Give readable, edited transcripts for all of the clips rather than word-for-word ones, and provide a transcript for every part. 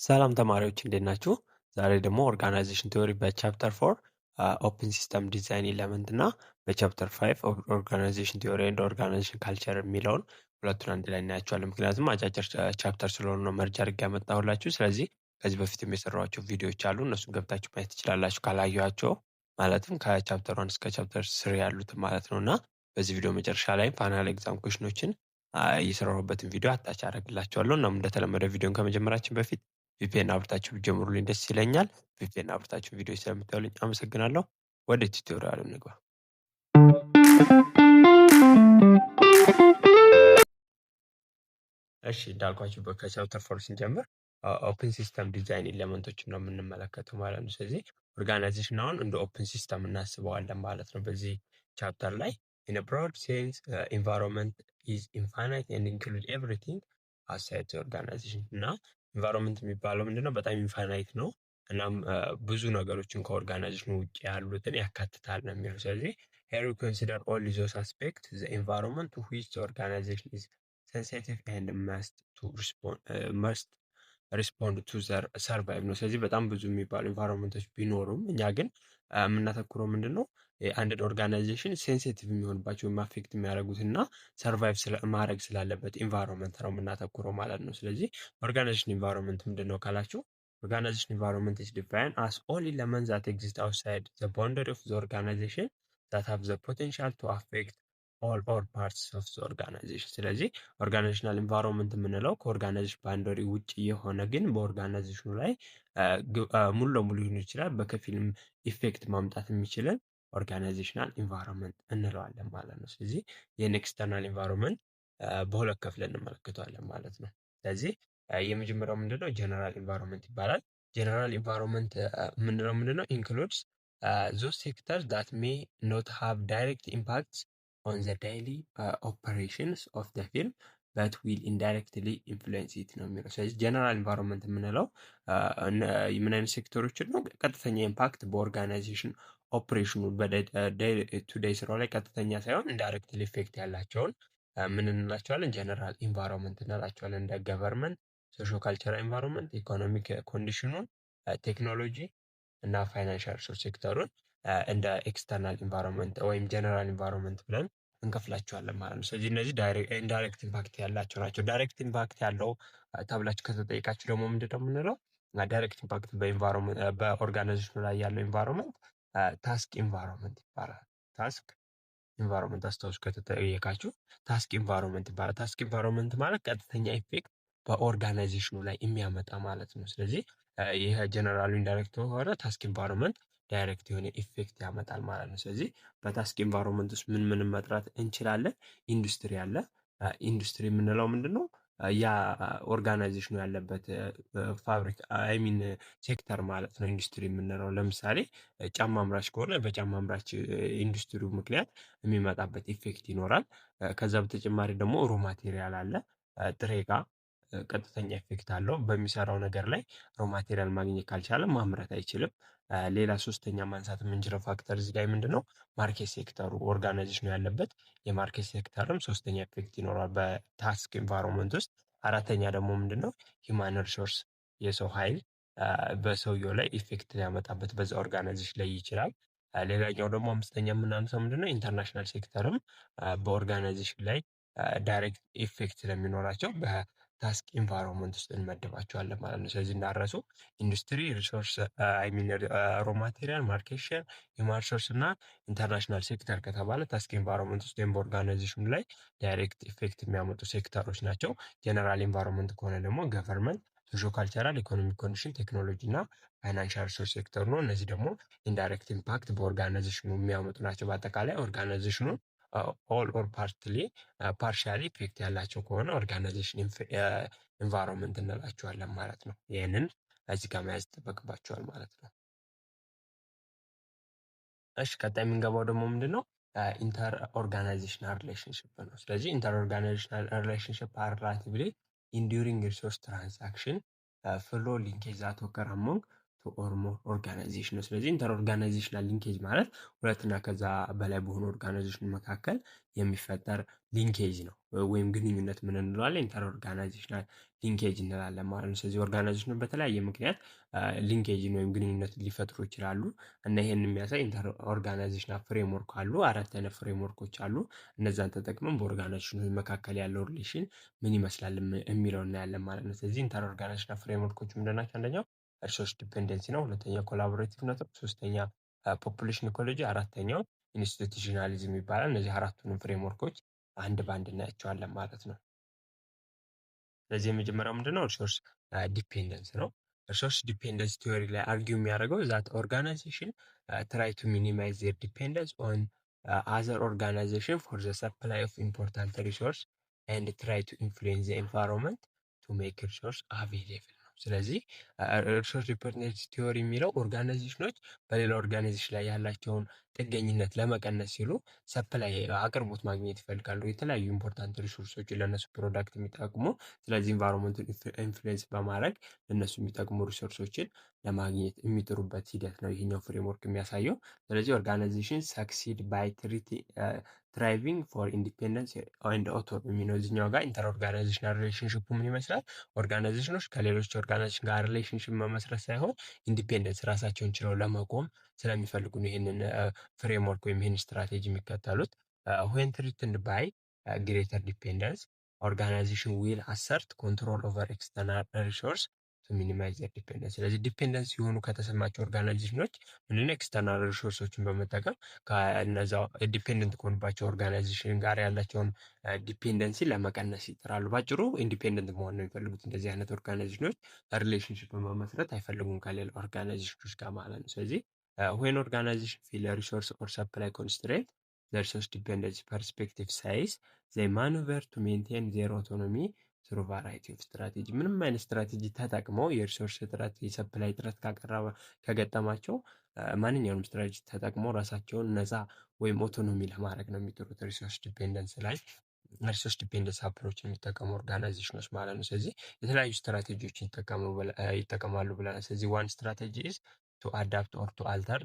ሰላም ተማሪዎች እንዴት ናችሁ? ዛሬ ደግሞ ኦርጋናይዜሽን ቲዮሪ በቻፕተር 4 ኦፕን ሲስተም ዲዛይን ኤለመንት እና በቻፕተር 5 ኦርጋናይዜሽን ቲዮሪ ኤንድ ኦርጋናይዜሽን ካልቸር የሚለውን ሁለቱን አንድ ላይ እናያቸዋለን። ምክንያቱም አጫጭር ቻፕተር ስለሆኑ ነው መርጃ አድርጌ ያመጣሁላችሁ። ስለዚህ ከዚህ በፊትም የሰራኋቸው ቪዲዮዎች አሉ፣ እነሱን ገብታችሁ ማየት ትችላላችሁ ካላየኋቸው፣ ማለትም ከቻፕተር 1 እስከ ቻፕተር 3 ያሉትን ማለት ነው። እና በዚህ ቪዲዮ መጨረሻ ላይ ፋይናል ኤግዛም ኩዌሽኖችን የሰራሁበትን ቪዲዮ አታች አደርግላችኋለሁ። እናም እንደተለመደ ቪዲዮን ከመጀመራችን በፊት ቪፒኤን አብርታችሁ ብትጀምሩልኝ ደስ ይለኛል። ቪፒኤን አብርታችሁ ቪዲዮ ስለምታዩልኝ አመሰግናለሁ። ወደ ቱቶሪያሉ እንግባ። እሺ እንዳልኳችሁ ከቻፕተር 4 ስንጀምር ኦፕን ሲስተም ዲዛይን ኤሌመንቶችን ነው የምንመለከተው ማለት ነው። ስለዚህ ኦርጋናይዜሽን አሁን እንደ ኦፕን ሲስተም እናስበዋለን ማለት ነው። በዚህ ቻፕተር ላይ in a broad sense environment is infinite and include everything outside the organization እና ኢንቫይሮንመንት የሚባለው ምንድነው? በጣም ኢንፋይናይት ነው። እናም ብዙ ነገሮችን ከኦርጋናይዜሽኑ ውጭ ያሉትን ያካትታል ነው የሚለው። ስለዚህ here we consider all those aspects the environment to which the organization is sensitive and must respond to their survive ነው። ስለዚህ በጣም ብዙ የሚባሉ ኢንቫይሮንመንቶች ቢኖሩም እኛ ግን የምናተኩረው ምንድነው አንድ ኦርጋናይዜሽን ሴንሲቲቭ የሚሆንባቸው ወይም አፌክት የሚያደርጉት እና ሰርቫይቭ ማድረግ ስላለበት ኢንቫይሮንመንት ነው የምናተኩረው ማለት ነው። ስለዚህ ኦርጋናይዜሽን ኢንቫይሮንመንት ምንድን ነው ካላችሁ ኦርጋናይዜሽን ኢንቫይሮንመንት ኢዝ ዲፋይንድ አስ ኦል ኤለመንትስ ዛት ኤግዚስት አውትሳይድ ዘ ባውንደሪ ኦፍ ዘ ኦርጋናይዜሽን ዛት ሃቭ ዘ ፖቴንሻል ቱ አፌክት ኦል ኦር ፓርትስ ኦፍ ዘ ኦርጋናይዜሽን። ስለዚህ ኦርጋናይዜሽናል ኢንቫይሮንመንት የምንለው ከኦርጋናይዜሽን ባውንደሪ ውጭ የሆነ ግን በኦርጋናይዜሽኑ ላይ ሙሉ ለሙሉ ሊሆን ይችላል በከፊልም ኢፌክት ማምጣት የሚችልን ኦርጋናይዜሽናል ኢንቫይሮንመንት እንለዋለን ማለት ነው። ስለዚህ ይህን ኤክስተርናል ኢንቫይሮንመንት በሁለት ከፍለን እንመለከተዋለን ማለት ነው። ስለዚህ የመጀመሪያው ምንድነው ጀነራል ኢንቫይሮንመንት ይባላል። ጀነራል ኢንቫይሮንመንት ምንድነው ኢንክሉድስ ዞስ ሴክተርስ ዳት ሜይ ኖት ሃቭ ዳይሬክት ኢምፓክትስ ኦን ዘ ዳይሊ ኦፐሬሽንስ ኦፍ ዘ ፊልም በት ዊል ኢንዳይሬክትሊ ኢንፍሉዌንስ ኢት ነው የሚለው። ስለዚህ ጀነራል ኢንቫይሮንመንት የምንለው ምን አይነት ሴክተሮችን ነው? ቀጥተኛ ኢምፓክት በኦርጋናይዜሽን ኦፕሬሽኑ ቱ ዴይ ስራው ላይ ቀጥተኛ ሳይሆን ኢንዳይሬክትሊ ኢፌክት ያላቸውን ምን እንላቸዋለን? ጀነራል ኢንቫይሮንመንት እንላቸዋለን። እንደ ገቨርንመንት፣ ሶሾ ካልቸራል ኢንቫይሮንመንት፣ ኢኮኖሚክ ኮንዲሽኑን፣ ቴክኖሎጂ እና ፋይናንሻል ሴክተሩን እንደ ኤክስተርናል ኢንቫይሮንመንት ወይም ጀነራል ኢንቫይሮንመንት ብለን እንከፍላቸዋለን ማለት ነው። ስለዚህ እነዚህ ኢንዳይሬክት ኢምፓክት ያላቸው ናቸው። ዳይሬክት ኢምፓክት ያለው ተብላችሁ ከተጠየቃችሁ ደግሞ ምንድነው የምንለው? ዳይሬክት ኢምፓክት በኦርጋናይዜሽኑ ላይ ያለው ኢንቫይሮንመንት ታስክ ኢንቫይሮንመንት ይባላል። ታስክ ኢንቫይሮንመንት አስታውሱ ከተጠየቃችሁ ታስክ ኢንቫይሮንመንት ይባላል። ታስክ ኢንቫይሮንመንት ማለት ቀጥተኛ ኢፌክት በኦርጋናይዜሽኑ ላይ የሚያመጣ ማለት ነው። ስለዚህ ይሄ ጀነራሉ ኢንዳይሬክት ሆነ ታስክ ኢንቫይሮንመንት ዳይሬክት የሆነ ኢፌክት ያመጣል ማለት ነው። ስለዚህ በታስክ ኢንቫይሮንመንት ውስጥ ምን መጥራት እንችላለን? ኢንዱስትሪ አለ። ኢንዱስትሪ የምንለው ምንድነው? ያ ኦርጋናይዜሽኑ ያለበት ፋብሪካ ሴክተር ማለት ነው። ኢንዱስትሪ የምንለው ለምሳሌ ጫማ አምራች ከሆነ በጫማ አምራች ኢንዱስትሪው ምክንያት የሚመጣበት ኢፌክት ይኖራል። ከዛ በተጨማሪ ደግሞ ሮ ማቴሪያል አለ። ጥሬ ዕቃ ቀጥተኛ ኢፌክት አለው። በሚሰራው ነገር ላይ ሮ ማቴሪያል ማግኘት ካልቻለ ማምረት አይችልም። ሌላ ሶስተኛ ማንሳት የምንችለው ፋክተር እዚህ ላይ ምንድነው? ማርኬት ሴክተሩ ኦርጋናይዜሽኑ ያለበት የማርኬት ሴክተርም ሶስተኛ ኢፌክት ይኖራል በታስክ ኢንቫይሮንመንት ውስጥ። አራተኛ ደግሞ ምንድነው? ሂውማን ሪሶርስ የሰው ኃይል በሰውየው ላይ ኢፌክት ሊያመጣበት በዛ ኦርጋናይዜሽን ላይ ይችላል። ሌላኛው ደግሞ አምስተኛ የምናነሳው ምንድነው? ኢንተርናሽናል ሴክተርም በኦርጋናይዜሽን ላይ ዳይሬክት ኢፌክት ስለሚኖራቸው በታስክ ኢንቫይሮንመንት ውስጥ እንመድባቸዋለን ማለት ነው። ስለዚህ እንዳረሱ ኢንዱስትሪ፣ ሪሶርስ ሮ ማቴሪያል፣ ማርኬት ሼር፣ ሂውማን ሪሶርስ እና ኢንተርናሽናል ሴክተር ከተባለ ታስክ ኢንቫይሮንመንት ውስጥ ወይም በኦርጋናይዜሽኑ ላይ ዳይሬክት ኢፌክት የሚያመጡ ሴክተሮች ናቸው። ጀነራል ኢንቫይሮንመንት ከሆነ ደግሞ ገቨርንመንት፣ ሶሾ ካልቸራል፣ ኢኮኖሚክ ኮንዲሽን፣ ቴክኖሎጂ እና ፋይናንሻል ሪሶርስ ሴክተር ነው። እነዚህ ደግሞ ኢንዳይሬክት ኢምፓክት በኦርጋናይዜሽኑ የሚያመጡ ናቸው። በአጠቃላይ ኦርጋናይዜሽኑን ኦል ኦር ፓርሻሊ ኢፌክት ያላቸው ከሆነ ኦርጋናይዜሽን ኢንቫይሮንመንት እንላቸዋለን ማለት ነው። ይህንን እዚህ ጋር መያዝ ይጠበቅባቸዋል ማለት ነው። እሺ ቀጣይ የምንገባው ደግሞ ምንድነው? ኢንተር ኦርጋናይዜሽናል ሪሌሽንሽፕ ነው። ስለዚህ ኢንተር ኦርጋናይዜሽናል ሪሌሽንሽፕ አር ሪላቲቭሊ ኢንዱሪንግ ሪሶርስ ትራንዛክሽን ፍሎ ሊንኬጅ ዛት ኦከር አሞንግ ኦር ሞር ኦርጋናይዜሽን ነው። ስለዚህ ኢንተር ኦርጋናይዜሽናል ሊንኬጅ ማለት ሁለትና ከዛ በላይ በሆኑ ኦርጋናይዜሽን መካከል የሚፈጠር ሊንኬጅ ነው ወይም ግንኙነት ምን እንለዋለን? ኢንተር ኦርጋናይዜሽናል ሊንኬጅ እንላለን ማለት ነው። ስለዚህ ኦርጋናይዜሽኑ በተለያየ ምክንያት ሊንኬጅን ወይም ግንኙነትን ሊፈጥሩ ይችላሉ እና ይሄን የሚያሳይ ኢንተር ኦርጋናይዜሽናል ፍሬምወርክ አሉ። 4 አይነት ፍሬምወርኮች አሉ። እነዛን ተጠቅመን በኦርጋናይዜሽኑ መካከል ያለው ሪሌሽን ምን ይመስላል የሚለው እናያለን ማለት ነው። ስለዚህ ኢንተር ኦርጋናይዜሽናል ፍሬምወርኮች ምንድን ናቸው? አንደኛው ሪሶርስ ዲፔንደንሲ ነው። ሁለተኛ ኮላቦሬቲቭ ነው። ሶስተኛ ፖፑሌሽን ኢኮሎጂ፣ አራተኛው ኢንስቲቱሽናሊዝም ይባላል። እነዚህ አራቱንም ፍሬምወርኮች አንድ ባንድ እናያቸዋለን ማለት ነው። ስለዚህ የመጀመሪያው ምንድነው? ሪሶርስ ዲፔንደንስ ነው። ሪሶርስ ዲፔንደንስ ቲዮሪ ላይ አርጊው የሚያደርገው ዛት ኦርጋናይዜሽን ትራይ ቱ ሚኒማይዝ ዜር ዲፔንደንስ ኦን አዘር ኦርጋናይዜሽን ፎር ዘ ሰፕላይ ኦፍ ኢምፖርታንት ሪሶርስ ኤንድ ትራይ ቱ ኢንፍሉዌንስ ዘ ኤንቫይሮንመንት ቱ ሜክ ሪሶርስ አቬይሌብል ነው። ስለዚህ ሪሶርስ ዲፔንደንስ ቲዮሪ የሚለው ኦርጋናይዜሽኖች በሌላ ኦርጋናይዜሽን ላይ ያላቸውን ጥገኝነት ለመቀነስ ሲሉ ሰፕላይ አቅርቦት ማግኘት ይፈልጋሉ። የተለያዩ ኢምፖርታንት ሪሶርሶችን ለእነሱ ፕሮዳክት የሚጠቅሙ ስለዚህ ኢንቫይሮንመንቱን ኢንፍሉዌንስ በማድረግ ለእነሱ የሚጠቅሙ ሪሶርሶችን ለማግኘት የሚጥሩበት ሂደት ነው ይሄኛው ፍሬምወርክ የሚያሳየው። ስለዚህ ኦርጋናይዜሽን ሰክሲድ ባይ ትራይቪንግ ፎር ኢንዲፔንደንስ ኤንድ ኦቶኖሚ ነው። እዚህኛው ጋር ኢንተር ኦርጋናይዜሽናል ሪሌሽንሽፑ ምን ይመስላል? ኦርጋናይዜሽኖች ከሌሎች ኦርጋናይዜሽን ጋር ሪሌሽንሽፕ መመስረት ሳይሆን ኢንዲፔንደንስ ራሳቸውን ችለው ለመቆም ስለሚፈልጉ ነው ይህንን ፍሬምወርክ ወይም ይህን ስትራቴጂ የሚከተሉት። ዌን ትሪትንድ ባይ ግሬተር ዲፔንደንስ ኦርጋናይዜሽን ዊል አሰርት ኮንትሮል ኦቨር ኤክስተርናል ሪሶርስ ቱ ሚኒማይዝ ዘር ዲፔንደንስ። ስለዚህ ዲፔንደንስ ሲሆኑ ከተሰማቸው ኦርጋናይዜሽኖች ምንድነው ኤክስተርናል ሪሶርሶችን በመጠቀም ከነዛ ዲፔንደንት ከሆኑባቸው ኦርጋናይዜሽን ጋር ያላቸውን ዲፔንደንሲ ለመቀነስ ይጥራሉ። ባጭሩ ኢንዲፔንደንት መሆን ነው የሚፈልጉት እንደዚህ አይነት ኦርጋናይዜሽኖች ሪሌሽንሽፕ በመመስረት አይፈልጉም ከሌላ ኦርጋናይዜሽኖች ጋር ማለት ነው። ስለዚህ when organization feel a resource or supply constraint, the resource dependency perspective says they maneuver to maintain their autonomy through variety of strategy። ምንም አይነት ስትራቴጂ ተጠቅመው የሪሶርስ እጥረት የሰፕላይ እጥረት ከገጠማቸው ማንኛውንም ስትራቴጂ ተጠቅመው ራሳቸውን ነፃ ወይም ኦቶኖሚ ለማድረግ ነው የሚጥሩት ሪሶርስ ዲፔንደንስ ላይ ሪሶርስ ዲፔንደንስ አፕሮች የሚጠቀሙ ኦርጋናይዜሽኖች ማለት ነው። ስለዚህ የተለያዩ ስትራቴጂዎችን ይጠቀማሉ ብለናል። ስለዚህ ዋን ስትራቴጂ ኢዝ ቱ አዳፕት ኦር ቱ አልተር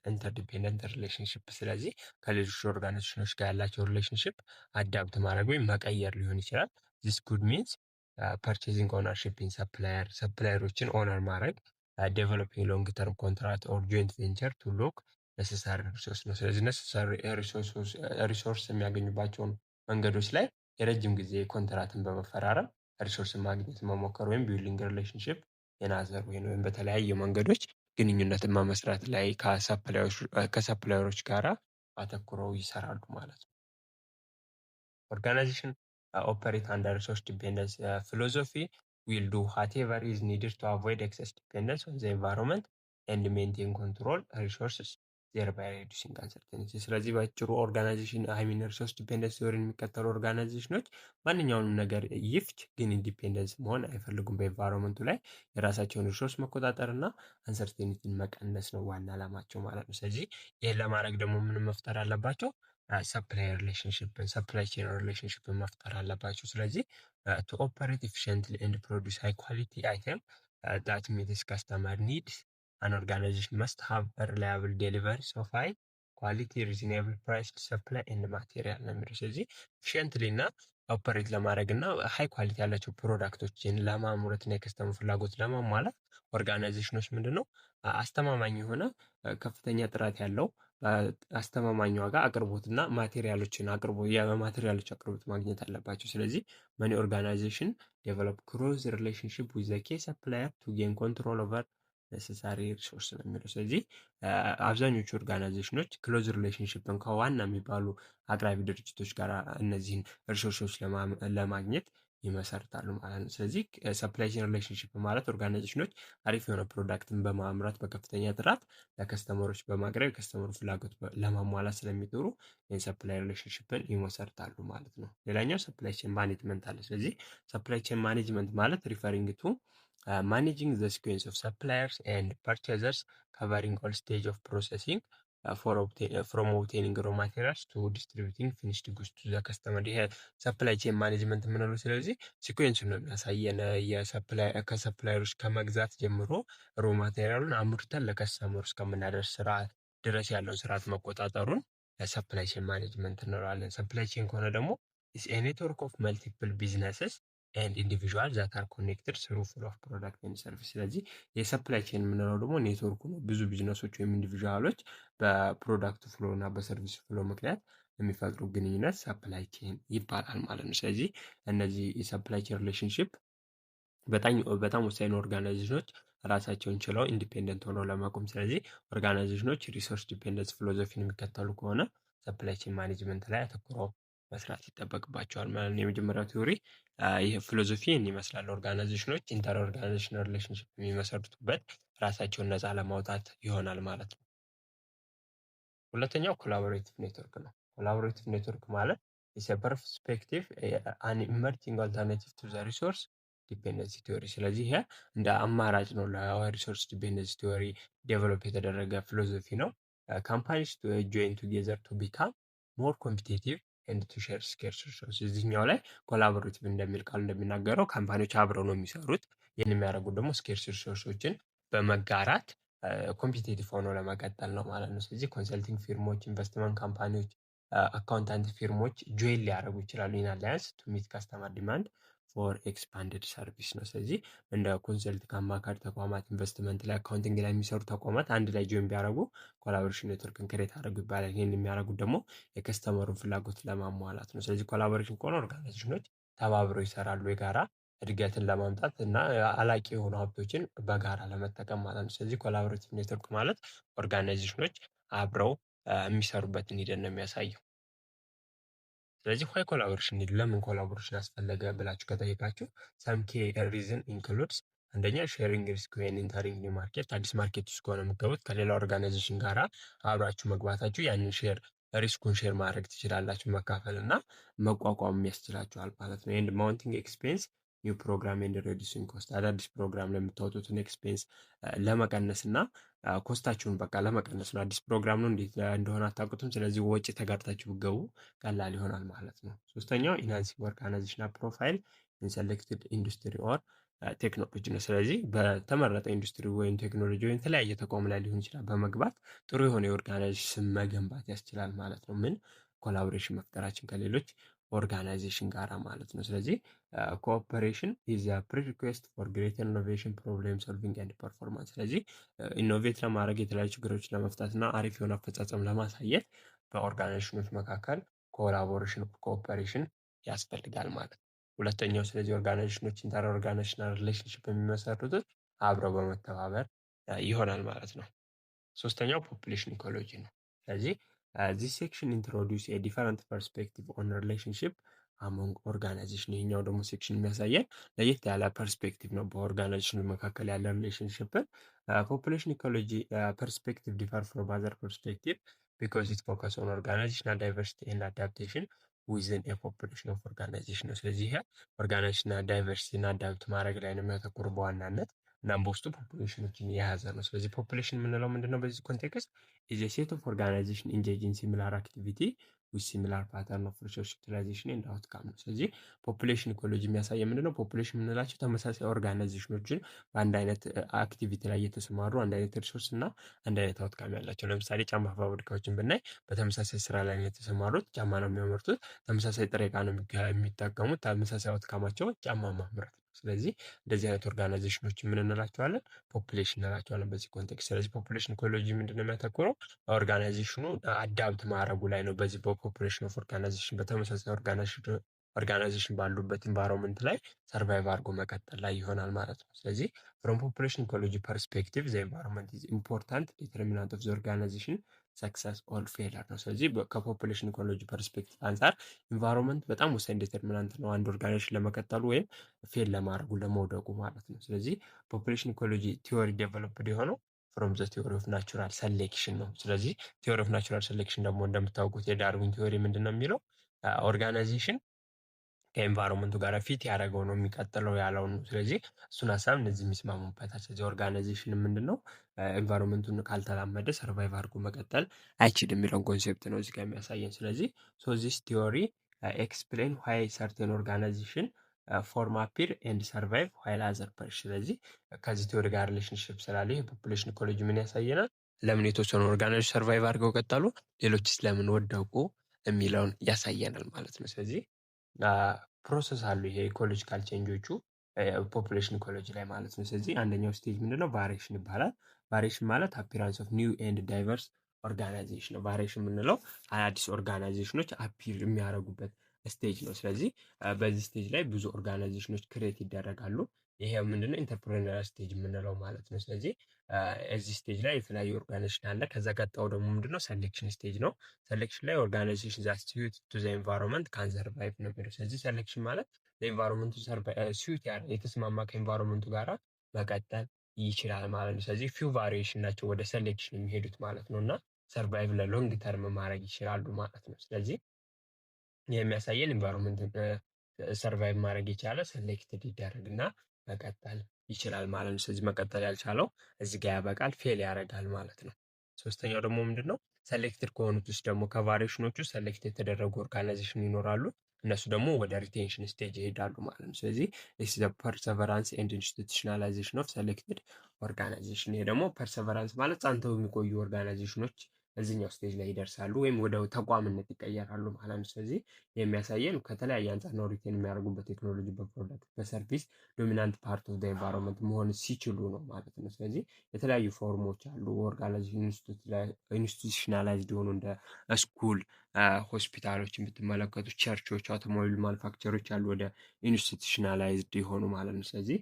ኢንተርዲፔንደንት ሪሌሽንሽፕ። ስለዚህ ከሌሎች ኦርጋናይዜሽኖች ጋር ያላቸው ሪሌሽንሽፕ አዳፕት ማድረግ ወይም መቀየር ሊሆን ይችላል። ዚስ ጉድ ሚንስ ፐርቼዚንግ ኦነርሺፕ ኢን ሰፕላየር፣ ሰፕላየሮችን ኦነር ማድረግ፣ ዴቨሎፒንግ ሎንግ ተርም ኮንትራክት ኦር ጆይንት ቬንቸር ቱ ሎክ ነሰሳሪ ሪሶርስ ነው። ስለዚህ ነሰሳሪ ሪሶርስ የሚያገኙባቸውን መንገዶች ላይ የረጅም ጊዜ ኮንትራትን በመፈራረም ሪሶርስን ማግኘት መሞከር ወይም ቢልዲንግ ሪሌሽንሽፕ የናዘር ወይም በተለያዩ መንገዶች ግንኙነትን መመስረት ላይ ከሰፕላየሮች ጋር አተኩረው ይሰራሉ ማለት ነው። ኦርጋናይዜሽን ኦፐሬት አንደር ሪሶርስ ዲፔንደንስ ፊሎሶፊ ዊል ዱ ዋትኤቨር ኢዝ ኒድድ ቱ አቮይድ ኤክሰስ ዲፔንደንስ ኦን ዘ ኤንቫይሮንመንት ኤንድ ሜንቴን ኮንትሮል ሪሶርስስ ዜርባይ ሬዱሲንግ አንሰርቴኒቲ። ስለዚህ በአጭሩ ኦርጋናይዜሽን አይሚን ሪሶርስ ዲፔንደንስ ቲዮሪን የሚከተሉ ኦርጋናይዜሽኖች ማንኛውንም ነገር ይፍች ግን ኢንዲፔንደንስ መሆን አይፈልጉም። በኤንቫይሮንመንቱ ላይ የራሳቸውን ሪሶርስ መቆጣጠር እና አንሰርቴኒቲን መቀነስ ነው ዋና ዓላማቸው ማለት ነው። ስለዚህ ይህን ለማድረግ ደግሞ ምን መፍጠር አለባቸው? ሰፕላይ ሪሌሽንሽፕን ሰፕላይ ቼን ሪሌሽንሽፕን መፍጠር አለባቸው። ስለዚህ ቱ ኦፐሬት ኤፊሽንትሊ ኤንድ ፕሮዲውስ ሃይ ኳሊቲ አይተም ዳት ሚትስ ካስተመር ኒድስ an organization must have a reliable delivery of high quality reasonable priced supply and material ነው የሚለው። ስለዚህ ኤፊሽንትሊ እና ኦፐሬት ለማድረግ እና ሃይ ኳሊቲ ያላቸው ፕሮዳክቶችን ለማምረት እና የከስተመር ፍላጎት ለማሟላት ኦርጋናይዜሽኖች ምንድነው አስተማማኝ የሆነ ከፍተኛ ጥራት ያለው አስተማማኝ ዋጋ አቅርቦትና ማቴሪያሎችን የማቴሪያሎች አቅርቦት ማግኘት አለባቸው። ስለዚህ መኒ ኦርጋናይዜሽን ዴቨሎፕ ክሎዝ ሪሌሽንሽፕ ዊዝ ዘ ኬ ሰፕላየር ቱ ጌን ኮንትሮል ኦቨር ነሰሳሪ ሪሶርስ ነው የሚለው። ስለዚህ አብዛኞቹ ኦርጋናይዜሽኖች ክሎዝ ሪሌሽንሽፕን ከዋና የሚባሉ አቅራቢ ድርጅቶች ጋር እነዚህን ሪሶርሶች ለማግኘት ይመሰርታሉ ማለት ነው። ስለዚህ ሰፕላይ ቼን ሪሌሽንሽፕ ማለት ኦርጋናይዜሽኖች አሪፍ የሆነ ፕሮዳክትን በማምራት በከፍተኛ ጥራት ለከስተመሮች በማቅረብ የከስተመሩ ፍላጎት ለማሟላት ስለሚጥሩ የሰፕላይ ሪሌሽንሽፕን ይመሰርታሉ ማለት ነው። ሌላኛው ሰፕላይ ቼን ማኔጅመንት አለ። ስለዚህ ሰፕላይ ቼን ማኔጅመንት ማለት ሪፈሪንግ ቱ managing the sequence of suppliers and purchasers covering all stage of processing ፍሮም ኦብቴኒንግ ሮ ማቴሪያልስ ቱ ዲስትሪቢዩቲንግ ፊኒሽድ ጉድስ ቱ ዘ ከስተመር። ይሄ ሰፕላይ ቼን ማኔጅመንት የምንለው ስለዚህ ሲኩዌንሱን ነው የሚያሳየን። ከሰፕላየሮች ከመግዛት ጀምሮ ሮ ማቴሪያሉን አምርተን ለከስተመሩ እስከምናደርስ ስርዓት ድረስ ያለውን ስርዓት መቆጣጠሩን ሰፕላይ ቼን ማኔጅመንት እንለዋለን። ሰፕላይ ቼን ከሆነ ደግሞ ኢስ ኤ ኔትወርክ ኦፍ መልቲፕል ቢዝነስስ ኤንድ ኢንዲቪዥዋል ዛት አር ኮኔክትድ ስሩ ፍሎ ኦፍ ፕሮዳክት ኤንድ ሰርቪስ። ስለዚህ የሰፕላይ ቼን የምንለው ደግሞ ኔትወርኩ ነው። ብዙ ቢዝነሶች ወይም ኢንዲቪዥዋሎች በፕሮዳክት ፍሎ እና በሰርቪስ ፍሎ ምክንያት የሚፈጥሩ ግንኙነት ሰፕላይ ቼን ይባላል ማለት ነው። ስለዚህ እነዚህ የሰፕላይ ቼን ሪሌሽንሽፕ በጣም ወሳኝ ነው ኦርጋናይዜሽኖች ራሳቸውን ችለው ኢንዲፔንደንት ሆነው ለመቆም። ስለዚህ ኦርጋናይዜሽኖች ሪሶርስ ዲፔንደንስ ፊሎዞፊን የሚከተሉ ከሆነ ሰፕላይ ቼን ማኔጅመንት ላይ አተኩረው መስራት ይጠበቅባቸዋል ማለት ነው። የመጀመሪያው ቲዎሪ ይህ ፊሎዞፊ ይመስላል። ኦርጋናይዜሽኖች ኢንተር ኦርጋናይዜሽናል ሪሌሽንሽፕ የሚመሰርቱበት ራሳቸውን ነፃ ለማውጣት ይሆናል ማለት ነው። ሁለተኛው ኮላቦሬቲቭ ኔትወርክ ነው። ኮላቦሬቲቭ ኔትወርክ ማለት ኢስ ኤ ፐርስፔክቲቭ አን ኢመርጂንግ አልተርናቲቭ ቱ ዘ ሪሶርስ ዲፔንደንሲ ቲዎሪ። ስለዚህ ይሄ እንደ አማራጭ ነው ለሪሶርስ ዲፔንደንሲ ቲዎሪ ዴቨሎፕ የተደረገ ፊሎዞፊ ነው። ካምፓኒስ ጆይን ቱጌዘር ቱ ቢካም ሞር ኮምፒቲቲቭ ኤንድ ቱ ሼር ስኬርስ ሪሶርስ። እዚህኛው ላይ ኮላቦሬቲቭ እንደሚል ቃል እንደሚናገረው ካምፓኒዎች አብረው ነው የሚሰሩት። ይህን የሚያደርጉት ደግሞ ስኬርስ ሪሶርሶችን በመጋራት ኮምፒቲቲቭ ሆኖ ለመቀጠል ነው ማለት ነው። ስለዚህ ኮንሰልቲንግ ፊርሞች፣ ኢንቨስትመንት ካምፓኒዎች፣ አካውንታንት ፊርሞች ጆይን ሊያደርጉ ይችላሉ ኢን አላያንስ ቱ ሚት ካስተመር ዲማንድ ፎር ኤክስፓንድድ ሰርቪስ ነው። ስለዚህ እንደ ኮንሰልት ከአማካሪ ተቋማት፣ ኢንቨስትመንት ላይ፣ አካውንቲንግ ላይ የሚሰሩ ተቋማት አንድ ላይ ጆይን ቢያደርጉ ኮላቦሬሽን ኔትወርክን ክሬት አድርጉ ይባላል። ይህን የሚያደርጉት ደግሞ የከስተመሩን ፍላጎት ለማሟላት ነው። ስለዚህ ኮላቦሬሽን ከሆነ ኦርጋናይዜሽኖች ተባብረው ይሰራሉ የጋራ እድገትን ለማምጣት እና አላቂ የሆኑ ሀብቶችን በጋራ ለመጠቀም ማለት ነው። ስለዚህ ኮላቦሬቲቭ ኔትወርክ ማለት ኦርጋናይዜሽኖች አብረው የሚሰሩበትን ሂደት ነው የሚያሳየው። ስለዚህ ዋይ ኮላቦሬሽን ለምን ኮላቦሬሽን አስፈለገ ብላችሁ ከጠየቃችሁ ሰም ኬ ሪዝን ኢንክሉድስ አንደኛ ሼሪንግ ሪስክ ወይን ኢንተሪንግ ኒው ማርኬት፣ አዲስ ማርኬት ውስጥ ከሆነ የምትገቡት ከሌላ ኦርጋናይዜሽን ጋራ አብራችሁ መግባታችሁ ያንን ሪስኩን ሼር ማድረግ ትችላላችሁ፣ መካፈል እና መቋቋም ያስችላችኋል ማለት ነው። ኤንድ ማውንቲንግ ኤክስፔንስ ኒው ፕሮግራም ኤንድ ሬዲዩሲንግ ኮስት፣ አዳዲስ ፕሮግራም ለምታወጡትን ኤክስፔንስ ለመቀነስ እና ኮስታችሁን በቃ ለመቀነስ ነው። አዲስ ፕሮግራም ነው እንዴት እንደሆነ አታውቁትም። ስለዚህ ወጪ ተጋርታችሁ ብትገቡ ቀላል ይሆናል ማለት ነው። ሶስተኛው ኢንሃንሲንግ ኦርጋናይዜሽናል ፕሮፋይል ኢን ሴሌክትድ ኢንዱስትሪ ኦር ቴክኖሎጂ ነው። ስለዚህ በተመረጠ ኢንዱስትሪ ወይም ቴክኖሎጂ ወይም የተለያየ ተቋም ላይ ሊሆን ይችላል በመግባት ጥሩ የሆነ የኦርጋናይዜሽን ስም መገንባት ያስችላል ማለት ነው። ምን ኮላቦሬሽን መፍጠራችን ከሌሎች ኦርጋናይዜሽን ጋራ ማለት ነው። ስለዚህ ኮኦፐሬሽን ኢዝ አ ፕሪሪኩዌስት ፎር ግሬተር ኢኖቬሽን ፕሮብሌም ሶልቪንግ ኤንድ ፐርፎርማንስ። ስለዚህ ኢኖቬት ለማድረግ የተለያዩ ችግሮችን ለመፍታት እና አሪፍ የሆነ አፈጻጸም ለማሳየት በኦርጋናይዜሽኖች መካከል ኮላቦሬሽን ኮኦፐሬሽን ያስፈልጋል ማለት ነው። ሁለተኛው ስለዚህ ኦርጋናይዜሽኖች ኢንተር ኦርጋናይዜሽናል ሪሌሽንሽፕ የሚመሰርቱት አብረው በመተባበር ይሆናል ማለት ነው። ሶስተኛው ፖፑሌሽን ኢኮሎጂ ነው። ስለዚህ ዚስ ሴክሽን ኢንትሮዲውስ ኤ ዲፈረንት ፐርስፔክቲቭ ኦን ሪሌሽንሽፕ አሞንግ ኦርጋናይዜሽን። ይሄኛው ደግሞ ሴክሽን የሚያሳየን ለየት ያለ ፐርስፔክቲቭ ነው በኦርጋናይዜሽኑ መካከል ያለ ሪሌሽንሽፕን። ፖፑሌሽን ኢኮሎጂ ፐርስፔክቲቭ ዲፈር ፍሮም አዘር ፐርስፔክቲቭ ቢኮዝ ኢት ፎከስ ኦን ኦርጋናይዜሽናል ዳይቨርሲቲ ኤንድ አዳፕቴሽን ዊዝን የፖፑሌሽን ኦፍ ኦርጋናይዜሽን ነው። ስለዚህ ይሄ ኦርጋናይዜሽናል ዳይቨርሲቲ እና አዳፕት ማድረግ ላይ ነው የሚያተኩር በዋናነት እናም በውስጡ ፖፑሌሽኖችን የያዘ ነው። ስለዚህ ፖፑሌሽን የምንለው ምንድነው በዚህ ኮንቴክስት ኢዝ ኤ ሴት ኦፍ ኦርጋናይዜሽን ኢንጌጂንግ ሲሚላር አክቲቪቲ ዊዝ ሲሚላር ፓተርን ኦፍ ሪሶርስ ዩቲላይዜሽን ኤንድ አውትካም ነው። ስለዚህ ፖፑሌሽን ኢኮሎጂ የሚያሳየ ምንድነው ፖፑሌሽን የምንላቸው ተመሳሳይ ኦርጋናይዜሽኖችን በአንድ አይነት አክቲቪቲ ላይ እየተሰማሩ አንድ አይነት ሪሶርስ እና አንድ አይነት አውትካም ያላቸው። ለምሳሌ ጫማ ፋብሪካዎችን ብናይ በተመሳሳይ ስራ ላይ የተሰማሩት ጫማ ነው የሚያመርቱት፣ ተመሳሳይ ጥሬ ዕቃ ነው የሚጠቀሙት፣ ተመሳሳይ አውትካማቸው ጫማ ማምረት ነው። ስለዚህ እንደዚህ አይነት ኦርጋናይዜሽኖች ምን እንላቸዋለን? ፖፑሌሽን እንላቸዋለን በዚህ ኮንቴክስት። ስለዚህ ፖፑሌሽን ኢኮሎጂ ምንድነው የሚያተኩረው? ኦርጋናይዜሽኑ አዳፕት ማድረጉ ላይ ነው። በዚህ በፖፑሌሽን ኦፍ ኦርጋናይዜሽን በተመሳሳይ ኦርጋናይዜሽን ባሉበት ኢንቫይሮንመንት ላይ ሰርቫይቭ አድርጎ መቀጠል ላይ ይሆናል ማለት ነው። ስለዚህ ፍሮም ፖፑሌሽን ኢኮሎጂ ፐርስፔክቲቭ ዘ ኢንቫይሮንመንት ኢዝ ኢምፖርታንት ዲተርሚናንት ኦፍ ዘ ኦርጋናይዜሽን ሰክሰስ ኦር ፌለር ነው። ስለዚህ ከፖፑሌሽን ኢኮሎጂ ፐርስፔክቲቭ አንጻር ኢንቫይሮንመንት በጣም ወሳኝ ዲተርሚናንት ነው አንድ ኦርጋናይዜሽን ለመቀጠሉ ወይም ፌል ለማድረጉ ለመውደቁ ማለት ነው። ስለዚህ ፖፑሌሽን ኢኮሎጂ ቲዎሪ ዴቨሎፕድ የሆነው ፍሮም ዘ ቲዎሪ ኦፍ ናቹራል ሴሌክሽን ነው። ስለዚህ ቲዎሪ ኦፍ ናቹራል ሴሌክሽን ደግሞ እንደምታውቁት የዳርዊን ቲዎሪ ምንድን ነው የሚለው ኦርጋናይዜሽን ከኤንቫይሮንመንቱ ጋር ፊት ያደረገው ነው የሚቀጥለው ያለው ነው። ስለዚህ እሱን ሀሳብ እነዚህ የሚስማሙበታል። ስለዚህ ኦርጋናይዜሽን ምንድነው ኤንቫይሮንመንቱን ካልተላመደ ሰርቫይቭ አድርጎ መቀጠል አይችልም የሚለውን ኮንሴፕት ነው እዚህ ጋር የሚያሳየን። ስለዚህ ሶ ዚስ ቲዮሪ ኤክስፕሌን ዋይ ሰርቴን ኦርጋናይዜሽን ፎርም አፒር ኤንድ ሰርቫይቭ ዋይል አዘር ፐሪሽ። ስለዚህ ከዚህ ቲዮሪ ጋር ሪሌሽንሽፕ ስላለ የፖፑሌሽን ኢኮሎጂ ምን ያሳየናል? ለምን የተወሰኑ ኦርጋናይዜሽን ሰርቫይቭ አድርገው ቀጠሉ፣ ሌሎችስ ለምን ወደቁ የሚለውን ያሳየናል ማለት ነው። ስለዚህ ፕሮሰስ አሉ ይሄ ኢኮሎጂካል ቼንጆቹ ፖፑሌሽን ኢኮሎጂ ላይ ማለት ነው። ስለዚህ አንደኛው ስቴጅ ምንድነው? ቫሪዬሽን ይባላል። ቫሪዬሽን ማለት አፒራንስ ኦፍ ኒው ኤንድ ዳይቨርስ ኦርጋናይዜሽን ነው። ቫሪዬሽን የምንለው አዳዲስ ኦርጋናይዜሽኖች አፒር የሚያደርጉበት ስቴጅ ነው። ስለዚህ በዚህ ስቴጅ ላይ ብዙ ኦርጋናይዜሽኖች ክሬት ይደረጋሉ። ይሄ ምንድነው? ኢንተርፕሬነሪያል ስቴጅ የምንለው ማለት ነው። ስለዚህ እዚህ ስቴጅ ላይ የተለያዩ ኦርጋናይዜሽን አለ። ከዛ ቀጣው ደግሞ ምንድነው? ሴሌክሽን ስቴጅ ነው። ሴሌክሽን ላይ ኦርጋናይዜሽን ዛት ሲዩት ቱ ዘ ኤንቫይሮንመንት ካን ሰርቫይቭ ነው የሚለው። ስለዚህ ሴሌክሽን ማለት ለኤንቫይሮንመንቱ ሲዩት የተስማማ ከኤንቫይሮንመንቱ ጋራ መቀጠል ይችላል ማለት ነው። ስለዚህ ፊው ቫሪዬሽን ናቸው ወደ ሴሌክሽን የሚሄዱት ማለት ነው እና ሰርቫይቭ ለሎንግ ተርም ማድረግ ይችላሉ ማለት ነው። ስለዚህ የሚያሳየን ኤንቫይሮንመንት ሰርቫይቭ ማድረግ የቻለ ሴሌክትድ ይደረግና መቀጠል ይችላል ማለት ነው። ስለዚህ መቀጠል ያልቻለው እዚህ ጋር ያበቃል፣ ፌል ያደርጋል ማለት ነው። ሶስተኛው ደግሞ ምንድነው? ሴሌክትድ ከሆኑት ውስጥ ደግሞ ከቫሪዬሽኖቹ ሴሌክት የተደረጉ ኦርጋናይዜሽን ይኖራሉ። እነሱ ደግሞ ወደ ሪቴንሽን ስቴጅ ይሄዳሉ ማለት ነው። ስለዚህ this is the perseverance and institutionalization of selected organization። ይሄ ደግሞ ፐርሰቨራንስ ማለት ጸንተው የሚቆዩ ኦርጋናይዜሽኖች እዚህኛው ስቴጅ ላይ ይደርሳሉ ወይም ወደ ተቋምነት ይቀየራሉ ማለት ነው። ስለዚህ የሚያሳየን ከተለያየ አንጻር ነው ሪቴን የሚያደርጉ በቴክኖሎጂ፣ በፕሮዳክት፣ በሰርቪስ ዶሚናንት ፓርት ኦፍ ኤንቫይሮንመንት መሆን ሲችሉ ነው ማለት ነው። ስለዚህ የተለያዩ ፎርሞች አሉ። ኦርጋናይዜሽን ኢንስቲቱሽናላይዝድ የሆኑ እንደ ስኩል፣ ሆስፒታሎች የምትመለከቱ፣ ቸርቾች፣ አውቶሞቢል ማኑፋክቸሮች አሉ ወደ ኢንስቲቱሽናላይዝድ የሆኑ ማለት ነው። ስለዚህ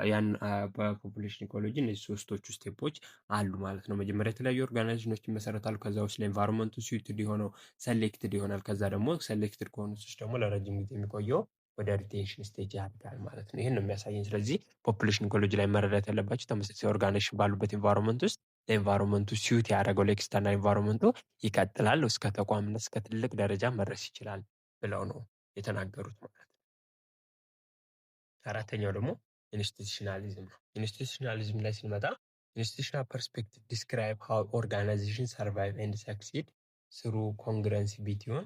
ያን በፖፑሌሽን ኢኮሎጂ እነዚህ ሶስቶቹ ስቴፖች አሉ ማለት ነው። መጀመሪያ የተለያዩ ኦርጋናይዜሽኖች ይመሰረታሉ። ከዛ ውስጥ ለኤንቫይሮንመንቱ ሲዩትድ የሆነው ሴሌክትድ ይሆናል። ከዛ ደግሞ ሴሌክትድ ከሆኑ ውስጥ ደግሞ ለረጅም ጊዜ የሚቆየው ወደ ሪቴንሽን ስቴጅ ያድጋል ማለት ነው። ይህን ነው የሚያሳየን። ስለዚህ ፖፑሌሽን ኢኮሎጂ ላይ መረዳት ያለባቸው ተመሳሳይ ኦርጋናይዜሽን ባሉበት ኤንቫይሮንመንት ውስጥ ለኤንቫይሮንመንቱ ሲዩት ያደረገው ለኤክስተርናል ኤንቫይሮንመንቱ ይቀጥላል፣ እስከ ተቋምነት እስከ ትልቅ ደረጃ መድረስ ይችላል ብለው ነው የተናገሩት ማለት ነው። አራተኛው ደግሞ ኢንስቲቱሽናሊዝም ነው። ኢንስቲቱሽናሊዝም ላይ ስንመጣ ኢንስቲቱሽናል ፐርስፔክቲቭ ዲስክራይብ ሃው ኦርጋናይዜሽን ሰርቫይቭ ኤንድ ሰክሲድ ስሩ ኮንግረንሲ ቢትዊን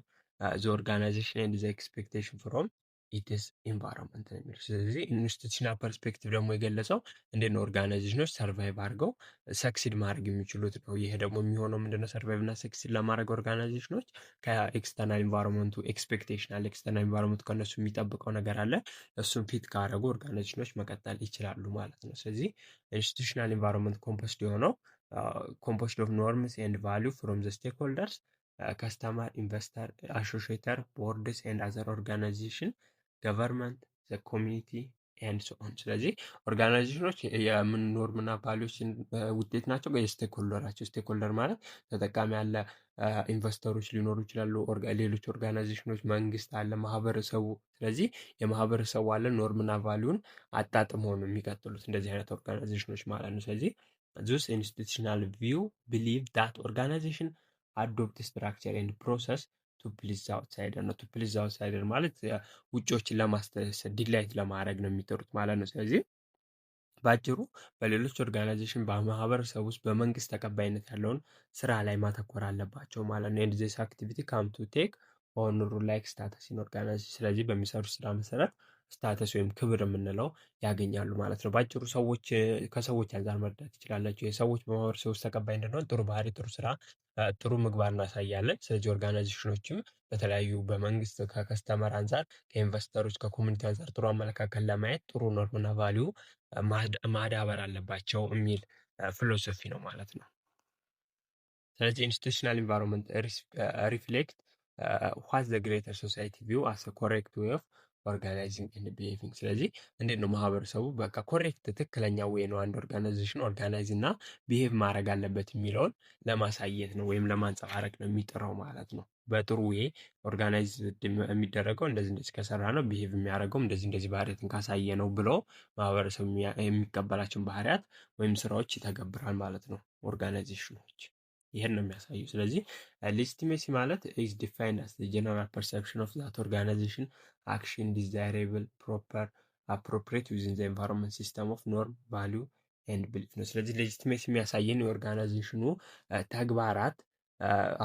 ዘ ኦርጋናይዜሽን ኤንድ ዘ ኤክስፔክቴሽን ፍሮም ኢትስ ኢንቫይሮንመንት ነው የሚለው። ስለዚህ ኢንስቲቱሽናል ፐርስፔክቲቭ ደግሞ የገለጸው እንዴት ነው ኦርጋናይዜሽኖች ሰርቫይቭ አድርገው ሰክሲድ ማድረግ የሚችሉት ነው። ይሄ ደግሞ የሚሆነው ምንድነው? ሰርቫይቭ እና ሰክሲድ ለማድረግ ኦርጋናይዜሽኖች ከኤክስተርናል ኢንቫይሮንመንቱ ኤክስፔክቴሽን አለ። ኤክስተርናል ኢንቫይሮንመንቱ ከእነሱ የሚጠብቀው ነገር አለ። እሱን ፊት ካደረጉ ኦርጋናይዜሽኖች መቀጠል ይችላሉ ማለት ነው። ስለዚህ ኢንስቲቱሽናል ኢንቫይሮንመንት ኮምፖስድ የሆነው ኮምፖስድ ኦፍ ኖርምስ ኤንድ ቫሊዩ ፍሮም ዘ ስቴክሆልደርስ ከስተመር፣ ኢንቨስተር፣ አሶሺየተር፣ ቦርድስ ኤንድ አዘር ኦርጋናይዜሽን፣ ገቨርንመንት፣ ዘ ኮሚኒቲ ኤንድ ሶ ኦን። ስለዚህ ኦርጋናይዜሽኖች የምን ኖርምና ቫሊዎችን ውጤት ናቸው። የስቴክሆልደራቸው ስቴክሆልደር ማለት ተጠቃሚ ያለ ኢንቨስተሮች ሊኖሩ ይችላሉ። ሌሎች ኦርጋናይዜሽኖች፣ መንግስት አለ፣ ማህበረሰቡ። ስለዚህ የማህበረሰቡ አለ ኖርምና ቫሊዩን አጣጥመው ነው የሚቀጥሉት እንደዚህ አይነት ኦርጋናይዜሽኖች ማለት ነው። ስለዚህ ዙስ ኢንስቲቱሽናል ቪው ቢሊቭ ዳት ኦርጋናይዜሽን አዶፕት ስትራክቸር ኤንድ ፕሮሰስ ቱ ፕሊዝ አውትሳይደር ነው። ቱ ፕሊዝ አውትሳይደር ማለት ውጮችን ለማስደሰት ዲላይት ለማድረግ ነው የሚጠሩት ማለት ነው። ስለዚህ በአጭሩ በሌሎች ኦርጋናይዜሽን በማህበረሰብ ውስጥ በመንግስት ተቀባይነት ያለውን ስራ ላይ ማተኮር አለባቸው ማለት ነው። ኤንድ ዚስ አክቲቪቲ ካም ቱ ቴክ ኦን ሩል ላይክ ስታተስ ኢን ኦርጋናይዜሽን። ስለዚህ በሚሰሩት ስራ መሰረት ስታተስ ወይም ክብር የምንለው ያገኛሉ ማለት ነው። በአጭሩ ሰዎች ከሰዎች አንጻር መርዳት ይችላላቸው። የሰዎች በማህበረሰብ ውስጥ ተቀባይነት ነው። ጥሩ ባህሪ፣ ጥሩ ስራ፣ ጥሩ ምግባር እናሳያለን። ስለዚህ ኦርጋናይዜሽኖችም በተለያዩ በመንግስት ከከስተመር አንጻር፣ ከኢንቨስተሮች፣ ከኮሚኒቲ አንጻር ጥሩ አመለካከት ለማየት ጥሩ ኖርምና ቫሊዩ ማዳበር አለባቸው የሚል ፊሎሶፊ ነው ማለት ነው። ስለዚህ ኢንስቲቱሽናል ኢንቫይሮንመንት ሪፍሌክት ዋት ዘ ግሬተር ሶሳይቲ ቪው አስ ኮሬክት ዌይ ኦፍ ኦርጋናይዚንግ ኤንድ ቢሄቪንግ። ስለዚህ እንዴት ነው ማህበረሰቡ በቃ ኮሬክት ትክክለኛ ወይ ነው አንድ ኦርጋናይዜሽን ኦርጋናይዝ እና ቢሄቭ ማድረግ አለበት የሚለውን ለማሳየት ነው ወይም ለማንጸባረቅ ነው የሚጥረው ማለት ነው። በጥሩ ወይ ኦርጋናይዝ የሚደረገው እንደዚህ እንደዚህ ከሰራ ነው፣ ቢሄቭ የሚያደርገው እንደዚህ እንደዚህ ባህሪያትን ካሳየ ነው ብሎ ማህበረሰቡ የሚቀበላቸውን ባህሪያት ወይም ስራዎች ይተገብራል ማለት ነው ኦርጋናይዜሽኖች። ይሄን ነው የሚያሳየው። ስለዚህ ሌጂቲሜሲ ማለት ኢዝ ዲፋይንድ አስ ዘ ጀነራል ፐርሰፕሽን ኦፍ ዛት ኦርጋናይዜሽን አክሽን ዲዛይሬብል ፕሮፐር አፕሮፕሪየት ዊዝን ዘ ኤንቫይሮንመንት ሲስተም ኦፍ ኖርም ቫሊዩ ኤንድ ቢሊፍ ነው። ስለዚህ ሌጂቲሜሲ የሚያሳየን የኦርጋናይዜሽኑ ተግባራት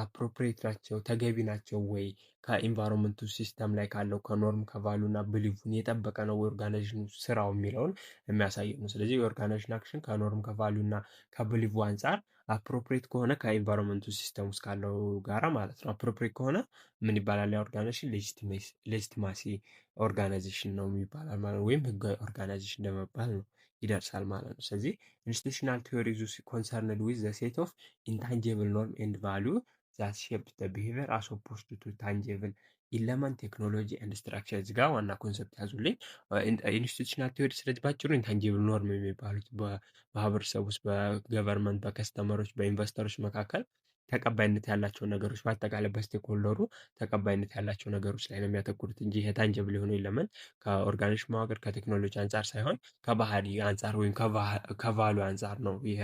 አፕሮፕሪየት ናቸው፣ ተገቢ ናቸው ወይ፣ ከኢንቫይሮንመንቱ ሲስተም ላይ ካለው ከኖርም ከቫሉ እና ብሊፉን የጠበቀ ነው ኦርጋናይዜሽኑ ስራው የሚለውን የሚያሳይ ነው። ስለዚህ የኦርጋናይዜሽን አክሽን ከኖርም ከቫሉ እና ከብሊፉ አንጻር አፕሮፕሪየት ከሆነ ከኢንቫይሮንመንቱ ሲስተም ውስጥ ካለው ጋራ ማለት ነው። አፕሮፕሪየት ከሆነ ምን ይባላል? ያ ኦርጋናይዜሽን ሌጂቲማሲ ኦርጋናይዜሽን ነው የሚባላል ማለት ነው። ወይም ህጋዊ ኦርጋናይዜሽን እንደመባል ነው ይደርሳል ማለት ነው። ስለዚህ ኢንስቲቱሽናል ቲዮሪዝ ኮንሰርንድ ዊዝ ዘ ሴት ኦፍ ኢንታንጂብል ኖርም ኤንድ ቫሉ ዛት ሼፕ ዘ ቢሄቪየር አስ ኦፖዝድ ቱ ታንጂብል ኢለመንት ቴክኖሎጂ ኤንድ ስትራክቸር። እዚህ ጋር ዋና ኮንሰፕት ያዙልኝ። ኢንስቲቱሽናል ቲዮሪ ስለዚህ ባጭሩ ኢንታንጂብል ኖርም የሚባሉት በማህበረሰብ ውስጥ በገቨርንመንት፣ በከስተመሮች፣ በኢንቨስተሮች መካከል ተቀባይነት ያላቸው ነገሮች በአጠቃላይ በስቴክሆልደሩ ተቀባይነት ያላቸው ነገሮች ላይ ነው የሚያተኩሩት እንጂ ይሄ ታንጀብል የሆነ ኢለመንት ከኦርጋኒክ መዋቅር ከቴክኖሎጂ አንጻር ሳይሆን ከባህሪ አንጻር ወይም ከቫሉ አንጻር ነው ይሄ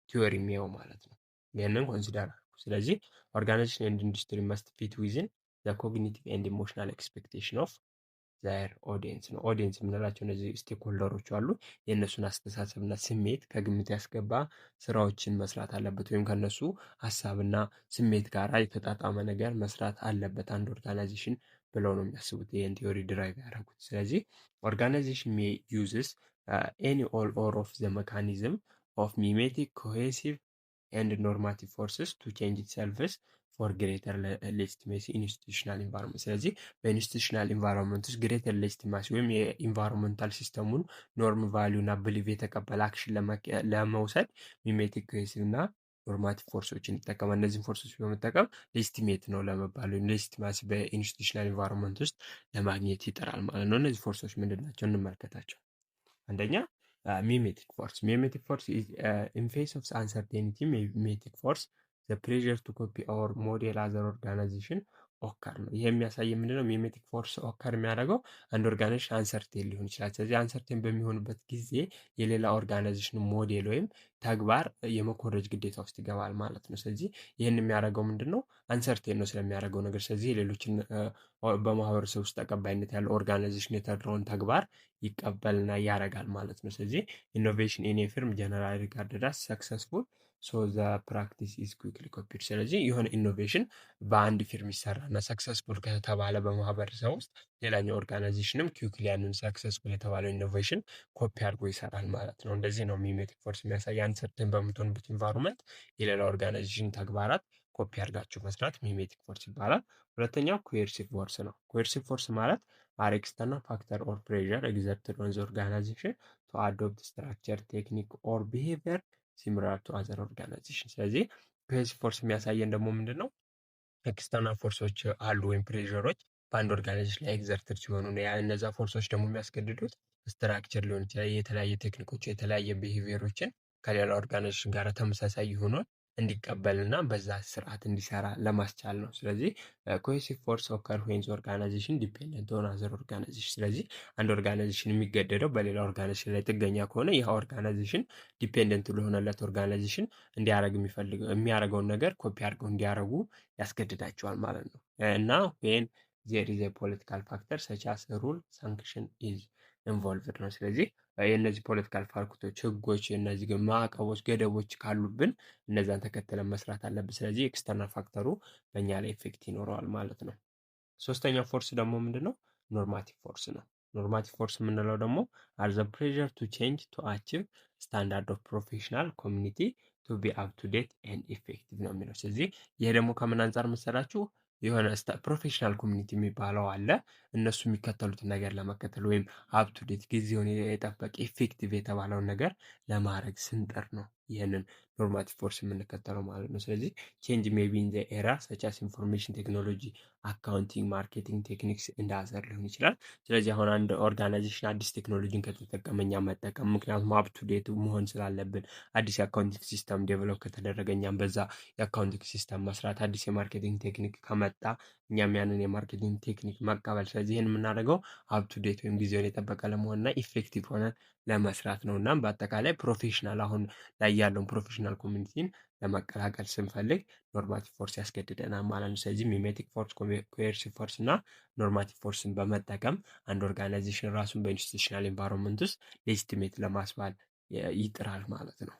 ቲዮሪ የሚየው ማለት ነው። ይህንን ኮንሲደር አድርጉ። ስለዚህ ኦርጋናይዜሽን ኤንድ ኢንዱስትሪ መስት ፊት ዊዝን ዘ ኮግኒቲቭ ኤንድ ኢሞሽናል ኤክስፔክቴሽን ኦፍ ዛር ኦዲየንስ ነው። ኦዲየንስ የምንላቸው እነዚህ ስቴክሆልደሮች አሉ። የእነሱን አስተሳሰብና ስሜት ከግምት ያስገባ ስራዎችን መስራት አለበት፣ ወይም ከነሱ ሀሳብና ስሜት ጋር የተጣጣመ ነገር መስራት አለበት አንድ ኦርጋናይዜሽን ብለው ነው የሚያስቡት ይህን ቲዮሪ ድራይቭ ያደረጉት። ስለዚህ ኦርጋናይዜሽን ሜይ ዩዝስ ኤኒ ኦል ኦር ኦፍ ዘ ሜካኒዝም ኦፍ ሚሜቲክ ኮሄሲቭ ኤንድ ኖርማቲቭ ፎርስስ ቱ ቼንጅ ኢትሰልፍስ ፎር ግሬተር ሌጂቲሜሲ ኢንስቲቱሽናል ኢንቫይሮንመንት። ስለዚህ በኢንስቲቱሽናል ኢንቫይሮንመንት ውስጥ ግሬተር ሌጂቲማሲ ወይም የኢንቫይሮንመንታል ሲስተሙን ኖርም ቫሊዩ እና ብሊቭ የተቀበለ አክሽን ለመውሰድ ሚሜቲክ ኮሄሲቭ እና ኖርማቲቭ ፎርሶችን ይጠቀማል። እነዚህን ፎርሶች በመጠቀም ሌጂቲሜት ነው ለመባል ወይም ሌጂቲማሲ በኢንስቲቱሽናል ኢንቫይሮንመንት ውስጥ ለማግኘት ይጠራል ማለት ነው። እነዚህ ፎርሶች ምንድን ናቸው? እንመልከታቸው። አንደኛ ሚሜቲክ ፎርስ። ሚሜቲክ ፎርስ ኢን ፌስ ኦፍ አንሰርቴኒቲ ሚሜቲክ ፎርስ ዘ ፕሬዠር ቱ ኮፒ ኦር ሞዴል አዘር ኦርጋናይዜሽን ኦከር ነው። ይህ የሚያሳይ ምንድነው? ሚሜቲክ ፎርስ ኦከር የሚያደርገው አንድ ኦርጋናይዜሽን አንሰርቴን ሊሆን ይችላል። ስለዚህ አንሰርቴን በሚሆንበት ጊዜ የሌላ ኦርጋናይዜሽን ሞዴል ወይም ተግባር የመኮረጅ ግዴታ ውስጥ ይገባል ማለት ነው። ስለዚህ ይህን የሚያደርገው ምንድነው? አንሰርቴን ነው ስለሚያደርገው ነገር። ስለዚህ የሌሎችን በማህበረሰብ ውስጥ ተቀባይነት ያለው ኦርጋናይዜሽን የተደረውን ተግባር ይቀበልና ያደርጋል ማለት ነው። ስለዚህ ኢኖቬሽን ኢን ኤ ፊርም ጀነራሊ ሪጋርድድ አስ ሰክሰስፉል ሶ ዘ ፕራክቲስ ኢዝ ኩዊክሊ ኮፒድ። ስለዚህ የሆነ ኢኖቬሽን በአንድ ፊርም ይሰራና ሰክሰስፉል ከተባለ በማህበረሰብ ውስጥ ሌላኛው ኦርጋናይዜሽንም ኩዊክሊ ያንን ሰክሰስፉል የተባለው ኢኖቬሽን ኮፒ አድርጎ ይሰራል ማለት ነው። እንደዚህ ነው ሚሜቲክ ፎርስ የሚያሳይ። አንሰርቴን በምትሆንበት ኢንቫይሮንመንት የሌላ ኦርጋናይዜሽን ተግባራት ኮፒ አድርጋችሁ መስራት ሚሜቲክ ፎርስ ይባላል። ሁለተኛው ኮኤርሲቭ ፎርስ ነው። ኮኤርሲቭ ፎርስ ማለት አር ኤክስተርናል ፋክተር ኦር ፕሬዠር ኤግዘርትድ ኦን ዘ ኦርጋናይዜሽን ቱ አዶፕት ስትራክቸር ቴክኒክ ኦር ቢሄቪየር ሲሚላር ቱ አዘር ኦርጋናይዜሽን። ስለዚህ ኮኤርሲቭ ፎርስ የሚያሳየን ደግሞ ምንድን ነው? ኤክስተርናል ፎርሶች አሉ ወይም ፕሬዠሮች በአንድ ኦርጋናይዜሽን ላይ ኤግዘርትድ ሲሆኑ ነው። እነዛ ፎርሶች ደግሞ የሚያስገድዱት ስትራክቸር ሊሆን ይችላል፣ የተለያየ ቴክኒኮች፣ የተለያየ ቢሄቪየሮችን ከሌላ ኦርጋናይዜሽን ጋር ተመሳሳይ የሆነውን እንዲቀበልና በዛ ስርዓት እንዲሰራ ለማስቻል ነው። ስለዚህ ኮሄሲቭ ፎርስ ኦከር ዌን ዘ ኦርጋናይዜሽን ዲፔንደንት ኦን አዘር ኦርጋናይዜሽን። ስለዚህ አንድ ኦርጋናይዜሽን የሚገደደው በሌላ ኦርጋናይዜሽን ላይ ጥገኛ ከሆነ ይህ ኦርጋናይዜሽን ዲፔንደንት ለሆነለት ኦርጋናይዜሽን እንዲያደርግ የሚያደርገውን ነገር ኮፒ አድርገው እንዲያደርጉ ያስገድዳቸዋል ማለት ነው። እና ዌን ዜር ኢዝ ኤ ፖለቲካል ፋክተር ሰች አስ ሩል ሳንክሽን ኢዝ ኢንቮልቭድ ነው። ስለዚህ የእነዚህ ፖለቲካል ፋክቶች፣ ህጎች፣ እነዚህ ማዕቀቦች፣ ገደቦች ካሉብን እነዛን ተከትለን መስራት አለብን። ስለዚህ ኤክስተርናል ፋክተሩ በእኛ ላይ ኢፌክት ይኖረዋል ማለት ነው። ሶስተኛው ፎርስ ደግሞ ምንድን ነው? ኖርማቲቭ ፎርስ ነው። ኖርማቲቭ ፎርስ የምንለው ደግሞ አር ዘ ፕሬዠር ቱ ቼንጅ ቱ አቺቭ ስታንዳርድ ኦፍ ፕሮፌሽናል ኮሚኒቲ ቱ ቢ አፕ ቱ ዴት ኤንድ ኢፌክቲቭ ነው የሚለው። ስለዚህ ይሄ ደግሞ ከምን አንጻር መሰላችሁ? የሆነ ፕሮፌሽናል ኮሚኒቲ የሚባለው አለ። እነሱ የሚከተሉትን ነገር ለመከተል ወይም አፕ ቱ ዴት ጊዜውን የጠበቀ ኢፌክቲቭ የተባለውን ነገር ለማድረግ ስንጥር ነው ይህንን ኖርማቲቭ ፎርስ የምንከተለው ማለት ነው። ስለዚህ ቼንጅ ሜይ ቢ ኢን ዘ ኤራ ሰች አስ ኢንፎርሜሽን ቴክኖሎጂ፣ አካውንቲንግ፣ ማርኬቲንግ ቴክኒክስ እንደ አዘር ሊሆን ይችላል። ስለዚህ አሁን አንድ ኦርጋናይዜሽን አዲስ ቴክኖሎጂን ከተጠቀመ እኛ መጠቀም፣ ምክንያቱም አፕ ቱ ዴት መሆን ስላለብን፣ አዲስ የአካውንቲንግ ሲስተም ዴቨሎፕ ከተደረገ እኛም በዛ የአካውንቲንግ ሲስተም መስራት፣ አዲስ የማርኬቲንግ ቴክኒክ ከመጣ እኛም ያንን የማርኬቲንግ ቴክኒክ መቀበል። ስለዚህ ይህን የምናደርገው አፕ ቱ ዴት ወይም ጊዜውን የጠበቀ ለመሆንና ኢፌክቲቭ ሆነን ለመስራት ነው። እናም በአጠቃላይ ፕሮፌሽናል አሁን ላይ ያለውን ፕሮፌሽናል ኮሚኒቲን ለመቀላቀል ስንፈልግ ኖርማቲቭ ፎርስ ያስገድደናል ማለት ነው። ስለዚህ ሚሜቲክ ፎርስ፣ ኮኤርሲቭ ፎርስ እና ኖርማቲቭ ፎርስን በመጠቀም አንድ ኦርጋናይዜሽን ራሱን በኢንስቲቱሽናል ኤንቫይሮንመንት ውስጥ ሌጂቲሜት ለማስባል ይጥራል ማለት ነው።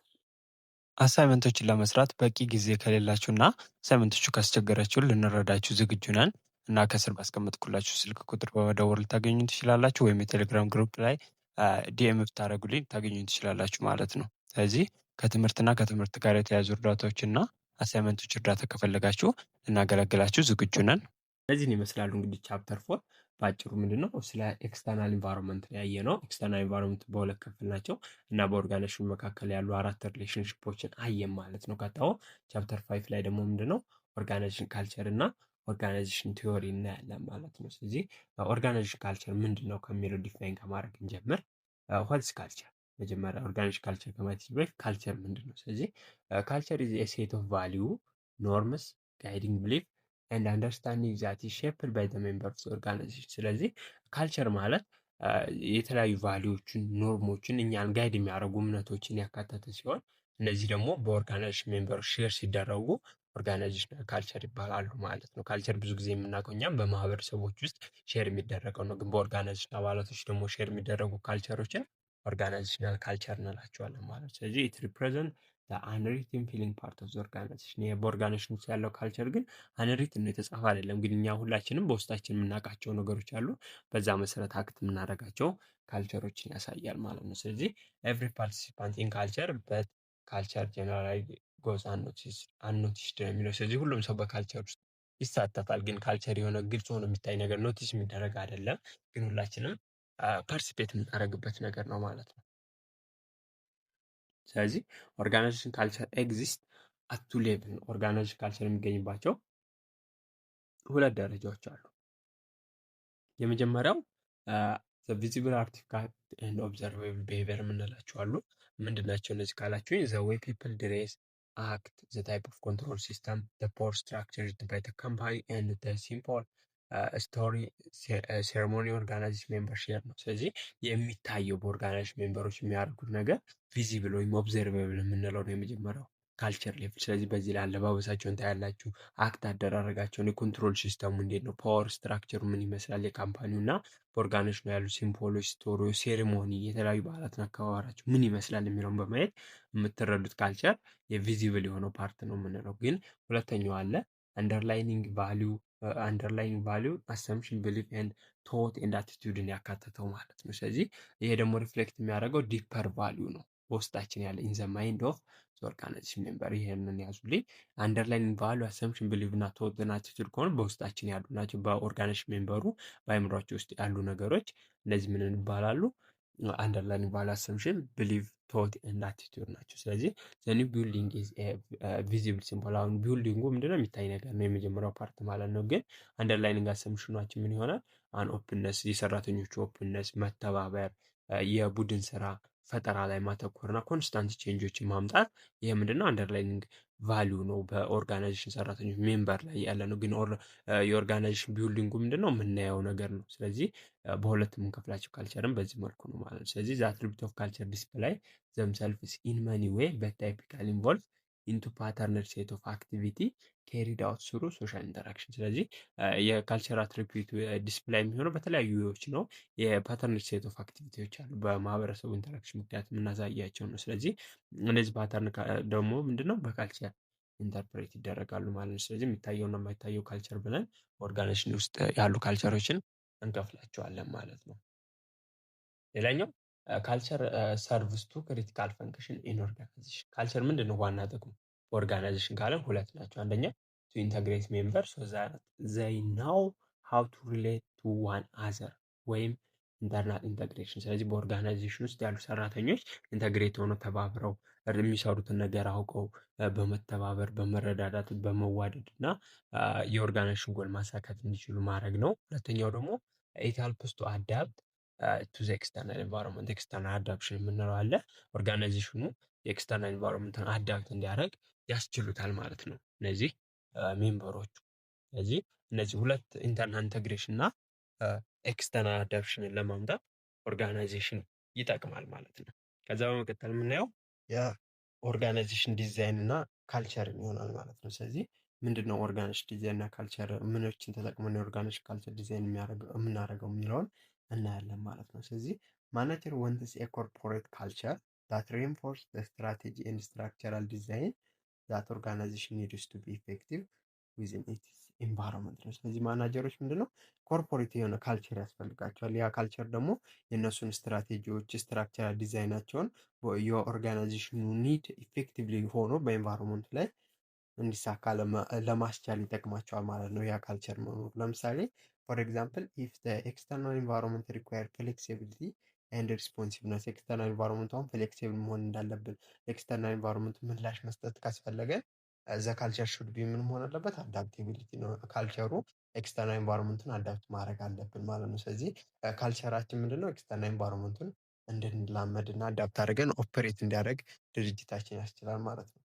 አሳይመንቶችን ለመስራት በቂ ጊዜ ከሌላችሁ እና አሳይመንቶቹ ካስቸገራችሁ ልንረዳችሁ ዝግጁ ነን እና ከስር ባስቀመጥኩላችሁ ስልክ ቁጥር በመደወል ልታገኙ ትችላላችሁ፣ ወይም የቴሌግራም ግሩፕ ላይ ዲኤም ብታደርጉልኝ ታገኙ ትችላላችሁ ማለት ነው። ስለዚህ ከትምህርትና ከትምህርት ጋር የተያዙ እርዳታዎችና አሳይመንቶች እርዳታ ከፈለጋችሁ ልናገለግላችሁ ዝግጁ ነን። እነዚህን ይመስላሉ እንግዲህ ቻፕተር 4 በአጭሩ ምንድነው ስለ ኤክስተርናል ኢንቫይሮንመንት ያየ ነው። ኤክስተርናል ኢንቫይሮንመንት በሁለት ክፍል ናቸው እና በኦርጋናይዜሽን መካከል ያሉ 4 ሪሌሽንሽፖችን አየን ማለት ነው። ቀጣዩ ቻፕተር 5 ላይ ደግሞ ምንድነው ኦርጋናይዜሽን ካልቸር እና ኦርጋናይዜሽን ቲዮሪ እናያለን ማለት ነው። ስለዚህ ኦርጋናይዜሽን ካልቸር ምንድነው ከሚለው ዲፋይን ከማድረግ እንጀምር። ዋትስ ካልቸር? መጀመሪያ ኦርጋናይዜሽን ካልቸር ከማለት በፊት ካልቸር ምንድነው? ስለዚህ ካልቸር ኢዝ ኤ ሴት ኦፍ ቫልዩ ኖርምስ ጋይዲንግ ብሊፍ ኤንድ አንደርስታንዲንግ ዛት ኢዝ ሼፕድ ባይ ዘ ሜምበር ኦፍ ዘ ኦርጋናይዜሽን። ስለዚህ ካልቸር ማለት የተለያዩ ቫሊዎችን፣ ኖርሞችን እኛን ጋይድ የሚያደርጉ እምነቶችን ያካተተ ሲሆን እነዚህ ደግሞ በኦርጋናይዜሽን ሜምበሮች ሼር ሲደረጉ ኦርጋናይዜሽናል ካልቸር ይባላሉ ማለት ነው። ካልቸር ብዙ ጊዜ የምናውቀው እኛም በማህበረሰቦች ውስጥ ሼር የሚደረገው ነው። ግን በኦርጋናይዜሽን አባላቶች ደግሞ ሼር የሚደረጉ ካልቸሮችን ኦርጋናይዜሽናል ካልቸር እንላቸዋለን ማለት ነው። ስለዚህ ኢት ሪፕሬዘንት አንሪትን ፊሊንግ ፓርት ኦፍ ዘ ኦርጋናይዜሽን። በኦርጋናይዜሽን ውስጥ ያለው ካልቸር ግን አንሪትን ነው፣ የተጻፈ አይደለም። ግን እኛ ሁላችንም በውስጣችን የምናውቃቸው ነገሮች አሉ። በዛ መሰረት አክት የምናደርጋቸው ካልቸሮችን ያሳያል ማለት ነው። ስለዚህ ኤቭሪ ፓርቲሲፓንት ኢን ካልቸር በት ካልቸር ጀነራሊ ጎዝ አንኖቲስድ ነው የሚለው። ስለዚህ ሁሉም ሰው በካልቸር ውስጥ ይሳተፋል። ግን ካልቸር የሆነ ግልጽ ሆኖ የሚታይ ነገር ኖቲስ የሚደረግ አይደለም። ግን ሁላችንም ፓርቲሲፔት የምናደርግበት ነገር ነው ማለት ነው። ስለዚህ ኦርጋናይዜሽን ካልቸር ኤግዚስት አት ቱ ሌቭል ነው። ኦርጋናይዜሽን ካልቸር የሚገኝባቸው ሁለት ደረጃዎች አሉ። የመጀመሪያው ቪዚብል አርቲፋክት ኤንድ ኦብዘርቬብል ቢሄቪየር የምንላቸው አሉ። ምንድናቸው እነዚህ ካላችሁኝ ዘ ዌይ ፒፕል ድሬስ አክት ዘ ታይፕ ኦፍ ኮንትሮል ሲስተም ዘ ፖር ስትራክቸር ባይ ዘ ካምፓኒ ኤንድ ዘ ሲምፖል ስቶሪ ሴሬሞኒ ኦርጋናይዜሽን ሜምበር ሼር ነው። ስለዚህ የሚታየው በኦርጋናይዜሽን ሜምበሮች የሚያደርጉት ነገር ቪዚብል ወይም ኦብዘርቬብል የምንለው ነው የመጀመሪያው ካልቸር ሌቭል። ስለዚህ በዚህ ላይ አለባበሳቸውን ታያላችሁ፣ አክት አደራረጋቸውን፣ የኮንትሮል ሲስተሙ እንዴት ነው፣ ፓወር ስትራክቸሩ ምን ይመስላል፣ የካምፓኒው እና በኦርጋናይዜሽኑ ያሉ ሲምቦሎች፣ ስቶሪዎች፣ ሴሬሞኒ፣ የተለያዩ በዓላትን አከባበራቸው ምን ይመስላል የሚለውን በማየት የምትረዱት ካልቸር የቪዚብል የሆነው ፓርት ነው የምንለው። ግን ሁለተኛው አለ አንደርላይኒንግ ቫሊዩ አሰምፕሽን ቢሊፍ ኤንድ ቶት ኤንድ አቲቱድን ያካተተው ማለት ነው። ስለዚህ ይሄ ደግሞ ሪፍሌክት የሚያደርገው ዲፐር ቫሊዩ ነው በውስጣችን ያለ ኢን ዘ ማይንድ ኦፍ ኦርጋናይዜሽን ሜምበር። ይሄንን ያዙልኝ። አንደርላይኒንግ ቫሊዩ አሰምፕሽን ቢሊፍ እና ቶት ኤንድ አቲቱድ ከሆነ በውስጣችን ያሉ ናቸው። በኦርጋናይዜሽን ሜምበሩ በአእምሯቸው ውስጥ ያሉ ነገሮች እነዚህ ምን ይባላሉ? አንደርላይኒንግ ቫሊዩ አሰምፕሽን ቢሊፍ ቶት ኤንድ አቲቱድ ናቸው። ስለዚህ ዘ ኒው ቢልዲንግ ኢዝ ቪዚብል ሲምቦል። አሁን ቢልዲንጉ ምንድነው? የሚታይ ነገር ነው፣ የመጀመሪያው ፓርት ማለት ነው። ግን አንደርላይኒንግ አሰምፕሽናችን ምን ይሆናል? አን ኦፕንነስ፣ የሰራተኞቹ ኦፕንነስ፣ መተባበር፣ የቡድን ስራ ፈጠራ ላይ ማተኮርና ኮንስታንት ቼንጆችን ማምጣት። ይሄ ምንድነው? አንደርላይኒንግ ቫሊዩ ነው፣ በኦርጋናይዜሽን ሰራተኞች ሜምበር ላይ ያለ ነው። ግን የኦርጋናይዜሽን ቢልዲንጉ ምንድነው? የምናየው ነገር ነው። ስለዚህ በሁለት የምንከፍላቸው ካልቸርን በዚህ መልኩ ነው ማለት ነው። ስለዚህ ዘ አትሪቢዩት ኦፍ ካልቸር ዲስፕላይ ዘምሰልፍስ ኢን መኒ ዌይ በት ታይፒካሊ ኢንቮልቭ ኢንቱ ፓተርነል ሴት ኦፍ አክቲቪቲ ኬሪድ አውት ስሩ ሶሻል ኢንተራክሽን። ስለዚህ የካልቸር አትሪቢዩት ዲስፕላይ የሚሆነው በተለያዩ ዌዎች ነው። የፓተርነል ሴት ኦፍ አክቲቪቲዎች አሉ፣ በማህበረሰቡ ኢንተራክሽን ምክንያት የምናሳያቸው ነው። ስለዚህ እነዚህ ፓተርን ደግሞ ምንድነው? በካልቸር ኢንተርፕሬት ይደረጋሉ ማለት ነው። ስለዚህ የሚታየውና የማይታየው ካልቸር ብለን ኦርጋናይዜሽን ውስጥ ያሉ ካልቸሮችን እንከፍላቸዋለን ማለት ነው። ሌላኛው ካልቸር ሰርቭስ ቱ ክሪቲካል ፈንክሽን ኢን ኦርጋናይዜሽን። ካልቸር ምንድን ነው ዋና ጥቅሙ ኦርጋናይዜሽን ካለን ሁለት ናቸው። አንደኛ ቱ ኢንተግሬት ሜምበር ሶ ዛት ዘይ ናው ሃው ቱ ሪሌት ቱ ዋን አዘር ወይም ኢንተርናል ኢንተግሬሽን። ስለዚህ በኦርጋናይዜሽን ውስጥ ያሉ ሰራተኞች ኢንተግሬት ሆነው ተባብረው የሚሰሩትን ነገር አውቀው በመተባበር በመረዳዳት በመዋደድ እና የኦርጋናይዜሽን ጎል ማሳካት እንዲችሉ ማድረግ ነው። ሁለተኛው ደግሞ ኢት ሄልፕስ ቱ አዳፕት ቱ ዘ ኤክስተርናል ኤንቫይሮንመንት። ኤክስተርናል አዳፕሽን የምንለው አለ። ኦርጋናይዜሽኑ የኤክስተርናል ኤንቫይሮንመንትን አዳፕት እንዲያደርግ ያስችሉታል ማለት ነው እነዚህ ሜምበሮቹ። ስለዚህ እነዚህ ሁለት ኢንተርናል ኢንተግሬሽን እና ኤክስተርናል አዳፕሽንን ለማምጣት ኦርጋናይዜሽን ይጠቅማል ማለት ነው። ከዛ በመቀጠል የምናየው የኦርጋናይዜሽን ዲዛይን እና ካልቸርን ይሆናል ማለት ነው። ስለዚህ ምንድነው ኦርጋናይዜሽን ዲዛይን እና ካልቸር፣ ምኖችን ተጠቅመን የኦርጋናይዜሽን ካልቸር ዲዛይን የምናደርገው የሚለውን እናያለን ማለት ነው። ስለዚህ ማናጀር ወንትስ ኤ ኮርፖሬት ካልቸር ዳት ሬንፎርስ ስትራቴጂ ኤንድ ስትራክቸራል ዲዛይን ዛት ኦርጋናይዜሽን ኒድስ ቱ ቢ ኢፌክቲቭ ዊዝን ኢትስ ኢንቫይሮንመንት ነው። ስለዚህ ማናጀሮች ምንድነው ኮርፖሬት የሆነ ካልቸር ያስፈልጋቸዋል። ያ ካልቸር ደግሞ የእነሱን ስትራቴጂዎች ስትራክቸራል ዲዛይናቸውን የኦርጋናይዜሽኑ ኒድ ኢፌክቲቭሊ ሆኖ በኢንቫይሮንመንቱ ላይ እንዲሳካ ለማስቻል ይጠቅማቸዋል ማለት ነው ያ ካልቸር መኖሩ። ለምሳሌ ፎር ኤግዛምፕል ኢፍ ኤክስተርናል ኢንቫይሮንመንት ሪኳየር ፍሌክሲቢሊቲ ኤንድ ሪስፖንሲቭነስ፣ ኤክስተርናል ኢንቫይሮንመንቱ አሁን ፍሌክሲብል መሆን እንዳለብን፣ ኤክስተርናል ኢንቫይሮንመንቱ ምላሽ መስጠት ካስፈለገ ዘ ካልቸር ሹድ ቢ ምን መሆን አለበት? አዳፕቲቢሊቲ ነው። ካልቸሩ ኤክስተርናል ኢንቫይሮንመንቱን አዳፕት ማድረግ አለብን ማለት ነው። ስለዚህ ካልቸራችን ምንድነው ኤክስተርናል ኢንቫይሮንመንቱን እንድንላመድ እና አዳፕት አድርገን ኦፐሬት እንዲያደርግ ድርጅታችን ያስችላል ማለት ነው።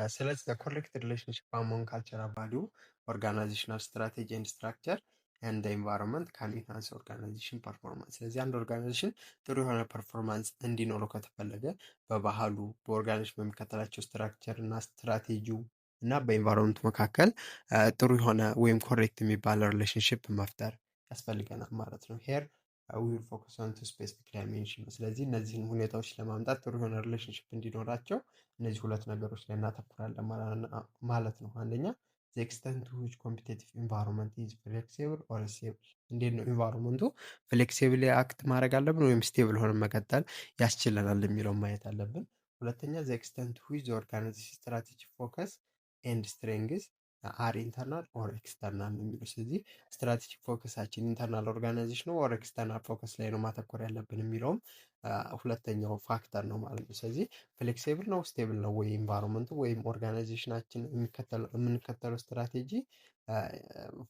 ስለዚህ the correct relationship among cultural value, organizational strategy and structure and the environment can enhance organization performance። ስለዚህ አንድ ኦርጋናይዜሽን ጥሩ የሆነ ፐርፎርማንስ እንዲኖረው ከተፈለገ በባህሉ በኦርጋናይዜሽን በሚከተላቸው ስትራክቸር እና ስትራቴጂው እና በኢንቫይሮንመንቱ መካከል ጥሩ የሆነ ወይም ኮሬክት የሚባል ሪሌሽንሽፕ መፍጠር ያስፈልገናል ማለት ነው። ሄር ዊል ፎከስ ኦን ቱ ስፔሲፊክ ዳይሜንሽን። ስለዚህ እነዚህን ሁኔታዎች ለማምጣት ጥሩ የሆነ ሪሌሽንሽፕ እንዲኖራቸው እነዚህ ሁለት ነገሮች ላይ እናተኩራለን ማለት ነው። አንደኛ the extent to which competitive environment is flexible or stable። እንዴት ነው ኢንቫይሮንመንቱ ፍሌክሲብል አክት ማድረግ አለብን ወይም ስቴብል ሆነ መቀጠል ያስችለናል የሚለው ማየት አለብን። ሁለተኛ the extent to which the organization strategy focus and strengths አር ኢንተርናል ኦር ኤክስተርናል ነው የሚለው። ስለዚህ ስትራቴጂክ ፎከሳችን ኢንተርናል ኦርጋናይዜሽን ነው ኦር ኤክስተርናል ፎከስ ላይ ነው ማተኮር ያለብን የሚለውም ሁለተኛው ፋክተር ነው ማለት ነው። ስለዚህ ፍሌክሲብል ነው ስቴብል ነው ወይ ኢንቫይሮንመንቱ ወይም ኦርጋናይዜሽናችን የምንከተለው ስትራቴጂ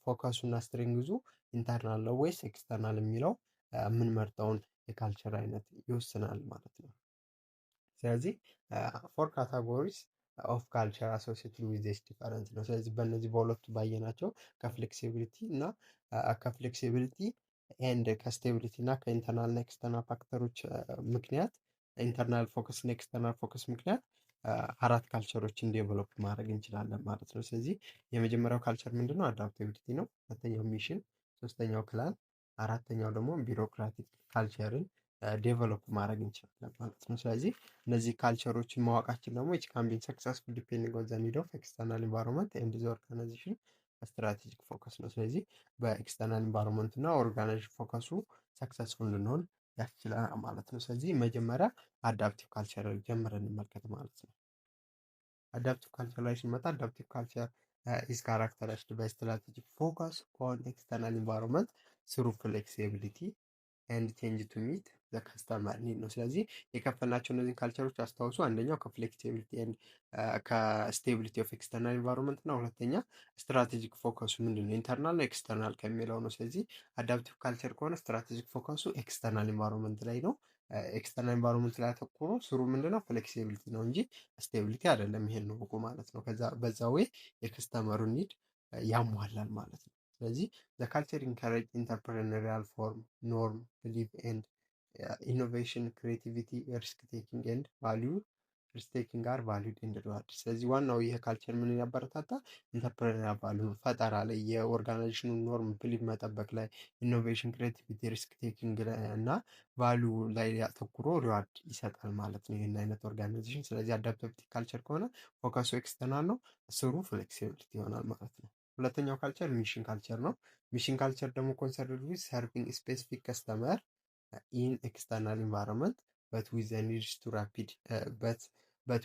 ፎከሱ እና ስትሪንግዙ ኢንተርናል ነው ወይስ ኤክስተርናል የሚለው የምንመርጠውን የካልቸር አይነት ይወስናል ማለት ነው። ስለዚህ ፎር ካታጎሪስ ኦፍ ካልቸር አሶሲየትድ ዊዝ ዚስ ዲፈረንስ ነው። ስለዚህ በእነዚህ በሁለቱ ባየናቸው ከፍሌክሲቢሊቲ እና ከፍሌክሲቢሊቲ ኤንድ ከስቴቢሊቲ እና ከኢንተርናል እና ኤክስተርናል ፋክተሮች ምክንያት ኢንተርናል ፎከስ እና ኤክስተርናል ፎከስ ምክንያት አራት ካልቸሮችን ዴቨሎፕ ማድረግ እንችላለን ማለት ነው። ስለዚህ የመጀመሪያው ካልቸር ምንድነው? አዳፕቲቢሊቲ ነው። ሁለተኛው ሚሽን፣ ሶስተኛው ክላን፣ አራተኛው ደግሞ ቢሮክራቲክ ካልቸርን ዴቨሎፕ ማድረግ እንችላለን ማለት ነው። ስለዚህ እነዚህ ካልቸሮችን ማወቃችን ደግሞ ኢች ካን ቢ ሰክሰስፉል ዲፔንዲንግ ኦን ዘ ኒድ ኦፍ ኤክስተርናል ኢንቫይሮንመንት ኤንድ ዘ ኦርጋናይዜሽን ስትራቴጂክ ፎከስ ነው። ስለዚህ በኤክስተርናል ኢንቫይሮንመንት እና ኦርጋናይዜሽን ፎከሱ ሰክሰስፉል እንድንሆን ያስችላል ማለት ነው። ስለዚህ መጀመሪያ አዳፕቲቭ ካልቸር ጀምረን እንመልከት ማለት ነው። አዳፕቲቭ ካልቸር ላይ ስንመጣ አዳፕቲቭ ካልቸር ኢዝ ካራክተራይዝድ ባይ ስትራቴጂክ ፎከስ ኦን ኤክስተርናል ኢንቫይሮንመንት ስሩ ፍሌክሲቢሊቲ ኤንድ ቼንጅ ቱ ሚት ዘ ከስተመር ኒድ ነው። ስለዚህ የከፈልናቸው እነዚህን ካልቸሮች አስታውሱ። አንደኛው ከፍሌክሲቢሊቲ ኤንድ ከስቴቢሊቲ ኦፍ ኤክስተርናል ኢንቫይሮንመንት እና ሁለተኛ ስትራቴጂክ ፎከሱ ምንድን ነው ኢንተርናል ነው ኤክስተርናል ከሚለው ነው። ስለዚህ አዳፕቲቭ ካልቸር ከሆነ ስትራቴጂክ ፎከሱ ኤክስተርናል ኢንቫይሮንመንት ላይ ነው። ኤክስተርናል ኢንቫይሮንመንት ላይ አተኩሮ ስሩ ምንድነው ፍሌክሲቢሊቲ ነው እንጂ ስቴቢሊቲ አይደለም። ይሄን ነው እኮ ማለት ነው። በዛ ወይ የከስተመሩን ኒድ ያሟላል ማለት ነው። ስለዚህ the culture encourage entrepreneurial form, norm, belief and ኢኖቬሽን፣ ክሬቲቪቲ፣ ሪስክ ቴኪንግ ኤንድ ቫሊዩ ሪስክ ቴኪንግ ጋር ቫሊዩድ ኤንድ ሪዋርድ። ስለዚህ ዋናው ይህ ካልቸር ምን ያበረታታ ኢንተርፕረነር ቫሊዩ ፈጠራ ላይ፣ የኦርጋናይዜሽኑ ኖርም ብሊፍ መጠበቅ ላይ፣ ኢኖቬሽን፣ ክሬቲቪቲ፣ ሪስክ ቴኪንግ እና ቫሊዩ ላይ ያተኩሮ ሪዋርድ ይሰጣል ማለት ነው ይህን አይነት ኦርጋናይዜሽን። ስለዚህ አዳፕቲቭ ካልቸር ከሆነ ፎከሱ ኤክስተርናል ነው፣ ስሩ ፍሌክሲቢሊቲ ይሆናል ማለት ነው። ሁለተኛው ካልቸር ሚሽን ካልቸር ነው። ሚሽን ካልቸር ደግሞ ኮንሰርንድ ዊዝ ሰርቪንግ ስፔሲፊክ ከስተመር ኢን ኤክስተርናል ኢንቫይሮንመንት በት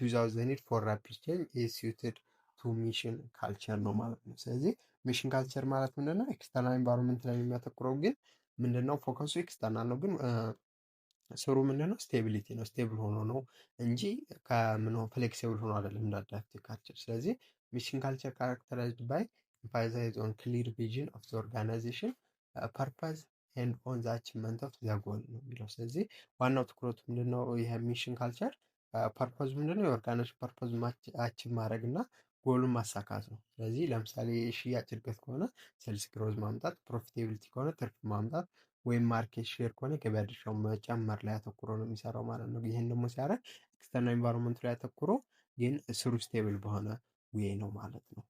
ዊዛውት ዘ ኒድ ፎር ራፒድ ቼንጅ ኢዝ ሱትድ ቱ ሚሽን ካልቸር ነው ማለት ነው። ስለዚህ ሚሽን ካልቸር ማለት ምንድነው? ኤክስተርናል ኢንቫይሮንመንት ላይ የሚያተኩረው ግን ምንድነው? ፎከሱ ኤክስተርናል ነው ግን ስሩ ምንድነው? ስቴቢሊቲ ነው። ስቴብል ሆኖ ነው እንጂ ከምነው ፍሌክሲብል ሆኖ አይደለም እንደ አዳፕቲቭ ካልቸር። ስለዚህ ሚሽን ካልቸር ካራክተራይዝድ ባይ emphasize on clear vision of the organization, purpose and on the achievement of the goal ነው የሚለው። ስለዚህ ዋናው ትኩረቱ ምንድነው? ይሄ ሚሽን ካልቸር ፐርፖዝ ምንድነው? የኦርጋናይዜሽን ፐርፖዝ አቺቭ ማድረግ እና ጎሉን ማሳካት ነው። ስለዚህ ለምሳሌ የሽያጭ እድገት ከሆነ ሴልስ ግሮዝ ማምጣት፣ ፕሮፊቴቢሊቲ ከሆነ ትርፍ ማምጣት ወይም ማርኬት ሼር ከሆነ ገበያ ድርሻውን መጨመር ላይ አተኩሮ ነው የሚሰራው ማለት ነው። ይህን ደግሞ ሲያደርግ ኤክስተርናል ኢንቫይሮንመንቱ ላይ አተኩሮ ግን ስሩ ስቴብል በሆነ ዌይ ነው ማለት ነው።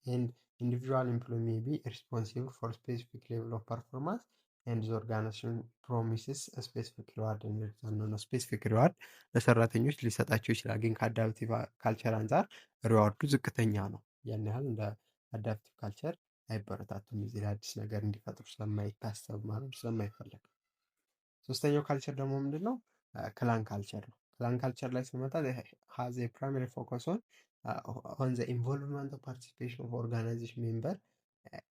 and individual employee may be responsible for specific level of performance and the organization promises a specific reward in return ነው። ስፔሲፊክ ሪዋርድ ለሰራተኞች ሊሰጣቸው ይችላል፣ ግን ከአዳፕቲቭ ካልቸር አንጻር ሪዋርዱ ዝቅተኛ ነው። ያን ያህል እንደ አዳፕቲቭ ካልቸር አይበረታቱም እዚህ ላይ አዲስ ነገር እንዲፈጥሩ ስለማይታሰብ ማለት ስለማይፈለግ። ሶስተኛው ካልቸር ደግሞ ምንድን ነው? ክላን ካልቸር ነው። ክላን ካልቸር ላይ ስንመጣ ሃዝ ፕራይመሪ ፎከስ ኦን ዘ ኢንቮልቭመንት ፓርቲሲፔሽን ኦፍ ኦርጋናይዜሽን ሜምበር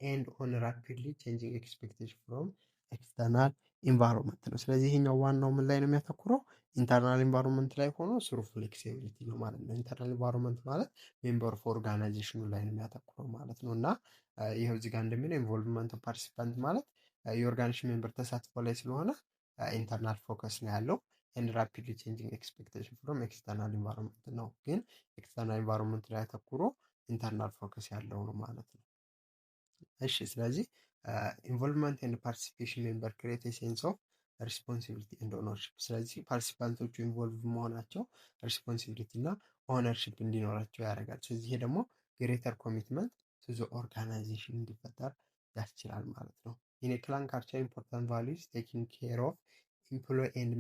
ኤንድ ኦን ራፒድሊ ቼንጂንግ ኤክስፔክቴሽን ፍሮም ኤክስተርናል ኢንቫይሮንመንት ነው። ስለዚህ ይሄኛው ዋናው ምን ላይ ነው የሚያተኩረው? ኢንተርናል ኢንቫይሮንመንት ላይ ሆኖ ስሩ ፍሌክሲቢሊቲ ነው ማለት ነው። ኢንተርናል ኢንቫይሮንመንት ማለት ሜምበር ኦፍ ኦርጋናይዜሽኑ ላይ ነው የሚያተኩረው ማለት ነው። እና ይኸው እዚህ ጋር እንደሚለው ኢንቮልቭመንት ፓርቲሲፓንት ማለት የኦርጋናይዜሽን ሜምበር ተሳትፎ ላይ ስለሆነ ኢንተርናል ፎከስ ነው ያለው ኤንድ ራፒድሊ ቼንጂንግ ኤክስፔክቴሽን ፍሮም ኤክስተርናል ኢንቫይሮንመንት ነው። ግን ኤክስተርናል ኢንቫይሮንመንት ላይ አተኩሮ ኢንተርናል ፎከስ ያለው ነው ማለት ነው። እሺ ስለዚህ ኢንቮልቭመንት ኤንድ ፓርቲሲፔሽን ሜምበር ክሬት ሴንስ ኦፍ ሪስፖንሲቢሊቲ ኤንድ ኦነርሽፕ። ስለዚህ ፓርቲሲፓንቶቹ ኢንቮልቭ መሆናቸው ሪስፖንሲቢሊቲ እና ኦነርሽፕ እንዲኖራቸው ያደርጋል። ስለዚህ ይሄ ደግሞ ግሬተር ኮሚትመንት ቱ ዘ ኦርጋናይዜሽን እንዲፈጠር ያስችላል ማለት ነው። ኢን ኤ ክላን ካልቸር ኢምፖርታንት ቫሉስ ቴኪንግ ኬር ኦፍ employee and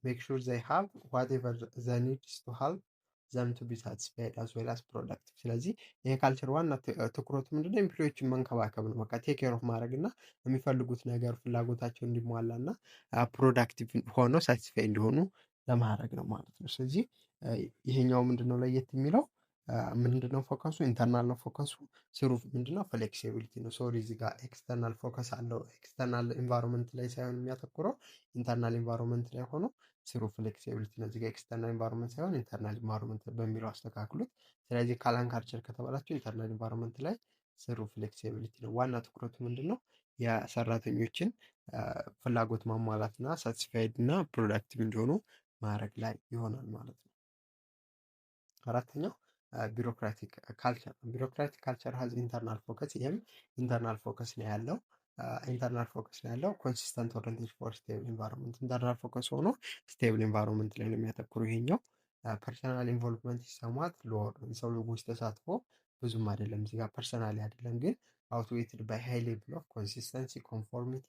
make sure they have whatever they need to help them to be satisfied as well as productive። ስለዚህ ይሄ ካልቸር ዋና ትኩረቱ ምንድነው? ኤምፕሎዮችን መንከባከብ ነው። በቃ ቴክ ኬር ኦፍ ማድረግ እና የሚፈልጉት ነገር ፍላጎታቸው እንዲሟላ እና ፕሮዳክቲቭ ሆነው ሳቲስፋይ እንዲሆኑ ለማድረግ ነው ማለት ነው። ስለዚህ ይሄኛው ምንድነው ለየት የሚለው ምንድነው? ፎከሱ ኢንተርናል ነው። ፎከሱ ስሩ ምንድነው? ፍሌክሲቢሊቲ ነው። ሶሪ እዚህ ጋር ኤክስተርናል ፎከስ አለው። ኤክስተርናል ኢንቫይሮንመንት ላይ ሳይሆን የሚያተኩረው ኢንተርናል ኢንቫይሮንመንት ላይ ሆኖ ስሩ ፍሌክሲቢሊቲ ነው። እዚህ ጋር ኤክስተርናል ኢንቫይሮንመንት ሳይሆን ኢንተርናል ኢንቫይሮንመንት በሚለው አስተካክሉት። ስለዚህ ካላን ካልቸር ከተባላችሁ ኢንተርናል ኢንቫይሮንመንት ላይ ስሩ ፍሌክሲቢሊቲ ነው። ዋና ትኩረቱ ምንድነው? የሰራተኞችን ፍላጎት ማሟላት እና ሳቲስፋይድ እና ፕሮዳክቲቭ እንዲሆኑ ማድረግ ላይ ይሆናል ማለት ነው። አራተኛው ቢሮክራቲክ ካልቸር ነው። ቢሮክራቲክ ካልቸር ሀዝ ኢንተርናል ፎከስ። ይህም ኢንተርናል ፎከስ ነው ያለው። ኢንተርናል ፎከስ ነው ያለው። ኮንሲስተንት ኦሪንቴሽን ፎር ስቴብል ኢንቫይሮንመንት። ኢንተርናል ፎከስ ሆኖ ስቴብል ኢንቫይሮንመንት ላይ ነው የሚያተኩሩ። ይሄኛው ፐርሰናል ኢንቮልቭመንት ይሰማት ሎወር የሰው ልጆች ተሳትፎ ብዙም አይደለም። እዚህ ጋር ፐርሰናሊ አይደለም ግን አውትዌትድ ባይ ሃይ ሌቭል ኦፍ ኮንሲስተንሲ ኮንፎርሚቲ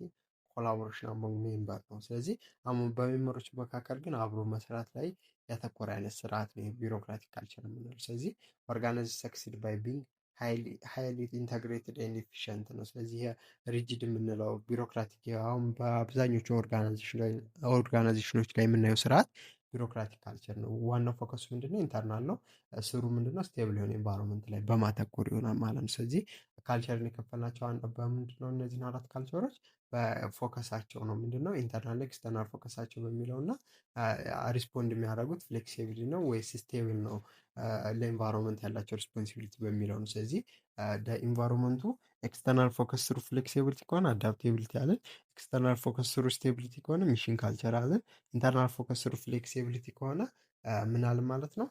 ኮላቦሬሽን አሞንግ ሜምበር ነው። ስለዚህ አሁን በሜምበሮች መካከል ግን አብሮ መስራት ላይ ያተኮረ አይነት ስርዓት ነው ቢሮክራቲክ ካልቸር የምንለው። ስለዚህ ኦርጋናይዝ ሰክሲድ ባይ ቢንግ ሃይሊ ኢንተግሬትድ ኤንድ ኤፊሽንት ነው። ስለዚህ ሪጅድ የምንለው ቢሮክራቲክ አሁን በአብዛኞቹ ኦርጋናይዜሽኖች ላይ የምናየው ስርዓት ቢሮክራቲክ ካልቸር ነው። ዋናው ፎከሱ ምንድነው? ኢንተርናል ነው። ስሩ ምንድነው? ስቴብል የሆነ ኤንቫይሮንመንት ላይ በማተኮር ይሆናል ማለት ነው። ስለዚህ ካልቸርን የከፈልናቸው በምንድነው? እነዚህን አራት ካልቸሮች በፎከሳቸው ነው። ምንድነው? ኢንተርናል ኤክስተርናል ፎከሳቸው በሚለው እና ሪስፖንድ የሚያደርጉት ፍሌክሲቢሊቲ ነው ወይስ ስቴብል ነው ለኢንቫይሮንመንት ያላቸው ሪስፖንሲቢሊቲ በሚለው ነው። ስለዚህ ኢንቫይሮንመንቱ ኤክስተርናል ፎከስ ስሩ ፍሌክሲቢሊቲ ከሆነ አዳፕቴቢሊቲ አለን። ኤክስተርናል ፎከስ ስሩ ስቴቢሊቲ ከሆነ ሚሽን ካልቸር አለን። ኢንተርናል ፎከስ ስሩ ፍሌክሲቢሊቲ ከሆነ ምን አለን ማለት ነው?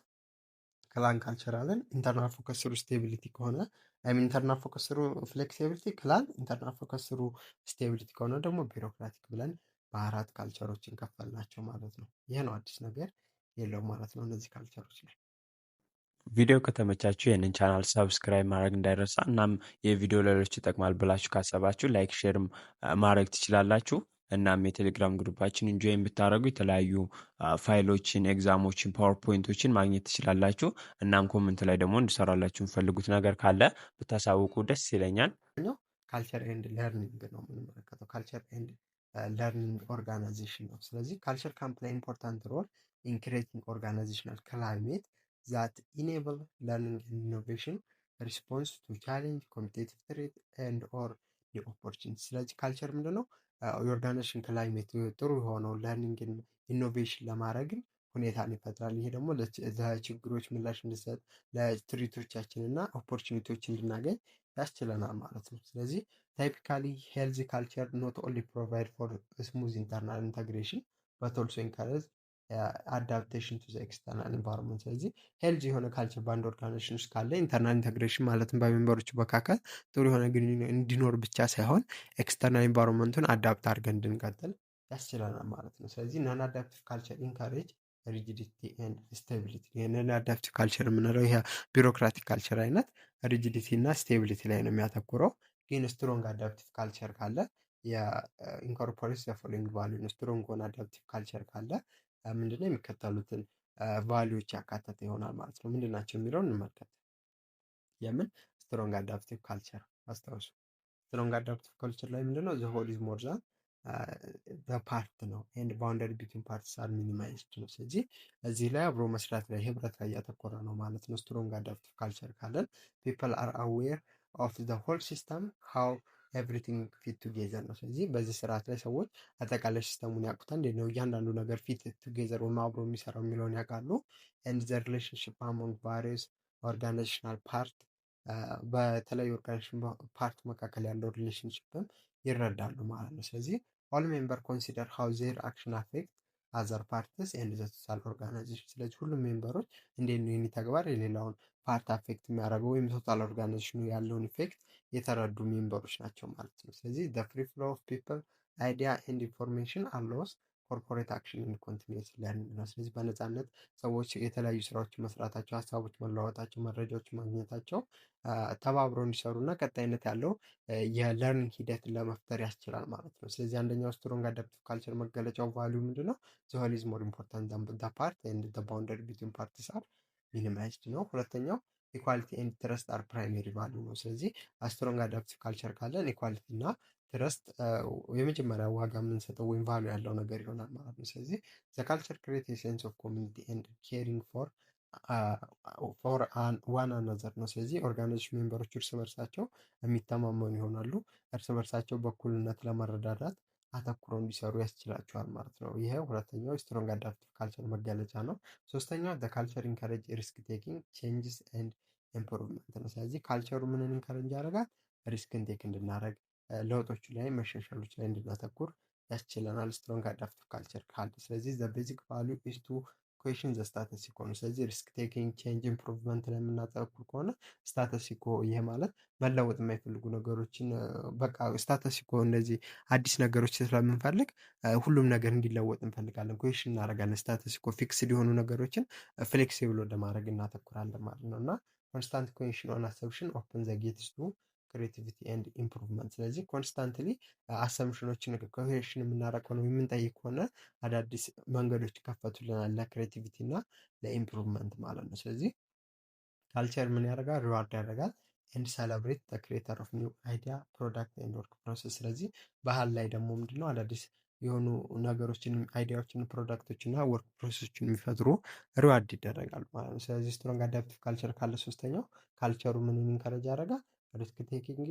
ክላን ካልቸር አለን። ኢንተርናል ፎከስ ስሩ ስቴቢሊቲ ከሆነ ኢንተርናል ፎከስ ስሩ ፍሌክሲቢሊቲ ክላን፣ ኢንተርናል ፎከስ ስሩ ስቴቢሊቲ ከሆነ ደግሞ ቢሮክራቲክ ብለን በአራት ካልቸሮችን ከፈልናቸው ማለት ነው። ይህ ነው፣ አዲስ ነገር የለውም ማለት ነው እነዚህ ካልቸሮች ላይ። ቪዲዮ ከተመቻችሁ ይህንን ቻናል ሰብስክራይብ ማድረግ እንዳይረሳ። እናም የቪዲዮ ሌሎች ይጠቅማል ብላችሁ ካሰባችሁ ላይክ ሼርም ማድረግ ትችላላችሁ። እናም የቴሌግራም ግሩፓችን ኢንጆይን ብታደረጉ የተለያዩ ፋይሎችን፣ ኤግዛሞችን፣ ፓወርፖይንቶችን ማግኘት ትችላላችሁ። እናም ኮመንት ላይ ደግሞ እንድሰራላችሁ የምፈልጉት ነገር ካለ ብታሳውቁ ደስ ይለኛል። ካልቸር ኤንድ ለርኒንግ ነው የምንመለከተው። ካልቸር ኤንድ ለርኒንግ ኦርጋናይዜሽን ነው። ስለዚህ ካልቸር ካን ፕሌይ ኢምፖርታንት ሮል ኢን ክሬቲንግ ኦርጋናይዜሽናል ክላይሜት ዛት ኢኔብል ለርኒንግ ኤንድ ኢኖቬሽን ሪስፖንስ ቱ ቻሌንጅ ኮምፒቴቲቭ ትሬት ኤንድ ኦር ኦፖርቹኒቲ። ስለዚህ ካልቸር ምንድነው? የኦርጋናይዜሽን ክላይሜት ጥሩ የሆነው ለርኒንግ ኢኖቬሽን ለማድረግን ሁኔታን ይፈጥራል። ይሄ ደግሞ ለችግሮች ምላሽ እንድሰጥ ለትሪቶቻችን እና ኦፖርቹኒቲዎች እንድናገኝ ያስችለናል ማለት ነው። ስለዚህ ታይፒካሊ ሄልዚ ካልቸር ኖት ኦንሊ ፕሮቫይድ ፎር ስሙዝ ኢንተርናል ኢንተግሬሽን በት ኦልሶ ኢንካሬጅ አዳፕቴሽን ቱ ኤክስተርናል ኢንቫይሮንመንት። ስለዚህ ሄልዚ የሆነ ካልቸር በአንድ ኦርጋናይዜሽን ውስጥ ካለ ኢንተርናል ኢንተግሬሽን ማለትም በሜምበሮቹ መካከል ጥሩ የሆነ ግንኙነት እንዲኖር ብቻ ሳይሆን ኤክስተርናል ኢንቫይሮንመንቱን አዳፕት አድርገን እንድንቀጥል ያስችለናል ማለት ነው። ስለዚህ ናን አዳፕቲቭ ካልቸር ኢንካሬጅ ሪጂዲቲ ኤንድ ስቴቢሊቲ። ይህንን አዳፕቲቭ ካልቸር የምንለው ይሄ ቢሮክራቲክ ካልቸር አይነት ሪጂዲቲ እና ስቴቢሊቲ ላይ ነው የሚያተኩረው። ግን ስትሮንግ አዳፕቲቭ ካልቸር ካለ የኢንኮርፖሬት ዘ ፎሎዊንግ ቫልዩ ነው። ስትሮንግ ሆነ አዳፕቲቭ ካልቸር ካለ ምንድነው የሚከተሉትን ቫልዩዎች ያካተተ ይሆናል ማለት ነው። ምንድን ናቸው የሚለውን እንመልከት። የምን ስትሮንግ አዳፕቲቭ ካልቸር አስታውሱ። ስትሮንግ አዳፕቲቭ ካልቸር ላይ ምንድነው ዘ ሆል ኢዝ ሞር ዛን ፓርት ነው ኤንድ ባውንደሪ ቢትዊን ፓርትስ አር ሚኒማይዝድ ነው። ስለዚህ እዚህ ላይ አብሮ መስራት ላይ ህብረት ላይ ያተኮረ ነው ማለት ነው። ስትሮንግ አዳፕቲቭ ካልቸር ካለን ፒፕል አር አዌር ኦፍ ዘ ሆል ሲስተም ሃው ኤቭሪቲንግ ፊት ቱጌዘር ነው። ስለዚህ በዚህ ስርዓት ላይ ሰዎች አጠቃላይ ሲስተሙን ያውቁታል። እንዴት ነው እያንዳንዱ ነገር ፊት ቱጌዘር ወይም አብሮ የሚሰራው የሚለውን ያውቃሉ። ኤንድ ዘ ሪሌሽንሽፕ አሞንግ ቫሪየስ ኦርጋናይዜሽናል ፓርት በተለያዩ ኦርጋናይዜሽን ፓርት መካከል ያለው ሪሌሽንሽፕም ይረዳሉ ማለት ነው። ስለዚህ ኦል ሜምበር ኮንሲደር ሃው ዜር አክሽን አፌክት አዘር ፓርትስ ኤንድ ዘ ቶታል ኦርጋናይዜሽን። ስለዚህ ሁሉም ሜምበሮች እንዴት ነው የኔ ተግባር የሌላውን ፓርት አፌክት የሚያደርገው ወይም ቶታል ኦርጋናይዜሽኑ ያለውን ኢፌክት የተረዱ ሜምበሮች ናቸው ማለት ነው። ስለዚህ ዘ ፍሪ ፍሎ ኦፍ ፒፕል አይዲያ ኤንድ ኢንፎርሜሽን አሎውስ ኮርፖሬት አክሽን ኤንድ ኮንቲኒየስ ለርኒንግ ነው። ስለዚህ በነፃነት ሰዎች የተለያዩ ስራዎችን መስራታቸው፣ ሀሳቦች መለዋወጣቸው፣ መረጃዎች ማግኘታቸው ተባብረው እንዲሰሩ እና ቀጣይነት ያለው የለርኒንግ ሂደትን ለመፍጠር ያስችላል ማለት ነው። ስለዚህ አንደኛው ስትሮንግ አዳፕቲቭ ካልቸር መገለጫው ቫሊዩ ምንድን ነው? ዘ ሆል ኢዝ ሞር ኢምፖርታንት ዛን ዘ ፓርት ኤንድ ዘ ባውንደሪ ቢትዊን ፓርቲስ አር ሚኒማይዝድ ነው። ሁለተኛው ኢኳሊቲ ኤንድ ትረስት አር ፕራይሜሪ ቫሊዩ ነው። ስለዚህ ስትሮንግ አዳፕቲቭ ካልቸር ካለን ኢኳሊቲ እና ትረስት የመጀመሪያ ዋጋ የምንሰጠው ወይም ቫሉ ያለው ነገር ይሆናል ማለት ነው። ስለዚህ ዘ ካልቸር ክሬት ሴንስ ኦፍ ኮሚኒቲ ኤንድ ኬሪንግ ፎር ዋን አናዘር ነው። ስለዚህ ኦርጋናይዜሽን ሜምበሮች እርስ በርሳቸው የሚተማመኑ ይሆናሉ። እርስ በርሳቸው በኩልነት ለመረዳዳት አተኩረው እንዲሰሩ ያስችላቸዋል ማለት ነው። ይሄ ሁለተኛው ስትሮንግ አዳፕቲቭ ካልቸር መገለጫ ነው። ሶስተኛው ዘ ካልቸር ኢንካሬጅ ሪስክ ቴኪንግ ቼንጅስ ኤንድ ኢምፕሩቭመንት ነው። ስለዚህ ካልቸሩ ምንን ኢንካሬጅ ያደርጋል? ሪስክን ቴክ እንድናደርግ ለውጦቹ ላይ መሻሻሎች ላይ እንድናተኩር ያስችለናል ስትሮንግ አዳፕቲቭ ካልቸር ካለ። ስለዚህ ዘ ቤዚክ ቫሊዩ ኢዝ ቱ ኩዌሽን ዘ ስታተስ ኢኮ ነው። ስለዚህ ሪስክ ቴኪንግ ቼንጅ ኢምፕሩቭመንት ላይ የምናተኩር ከሆነ ስታተስ ኢኮ ይሄ ማለት መለወጥ የማይፈልጉ ነገሮችን በቃ ስታተስ ኢኮ እንደዚህ አዲስ ነገሮች ስለምንፈልግ ሁሉም ነገር እንዲለወጥ እንፈልጋለን። ኩዌሽን እናደርጋለን። ስታተስ ኢኮ ፊክስድ የሆኑ ነገሮችን ፍሌክሲብል ወደ ማድረግ እናተኩራለን ማለት ነው እና ኮንስታንት ኩዌሽን ኦን አሰምሽን ኦፕን ዘ ጌትስ ቱ ክሬቲቪቲ ኤንድ ኢምፕሩቭመንት። ስለዚህ ኮንስታንትሊ አሰምሽኖችን ኩዌሽን የምናደርግ ከሆነ የምንጠይቅ ከሆነ አዳዲስ መንገዶች ይከፈቱልናል ለክሬቲቪቲ እና ለኢምፕሩቭመንት ማለት ነው። ስለዚህ ካልቸር ምን ያደርጋል? ሪዋርድ ያደርጋል ኤንድ ሰለብሬት ዘ ክሬተር ኦፍ ኒው አይዲያ ፕሮዳክት ኤንድ ወርክ ፕሮሰስ። ስለዚህ ባህል ላይ ደግሞ ምንድነው አዳዲስ የሆኑ ነገሮችን አይዲያዎችን ፕሮዳክቶችን እና ወርክ ፕሮሰሶችን የሚፈጥሩ ሪዋርድ ይደረጋሉ ማለት ነው። ስለዚህ ስትሮንግ አዳፕቲቭ ካልቸር ካለ ሶስተኛው ካልቸሩ ምንን ኢንከረጅ ያደርጋል? ሪስክ ቴኪንግ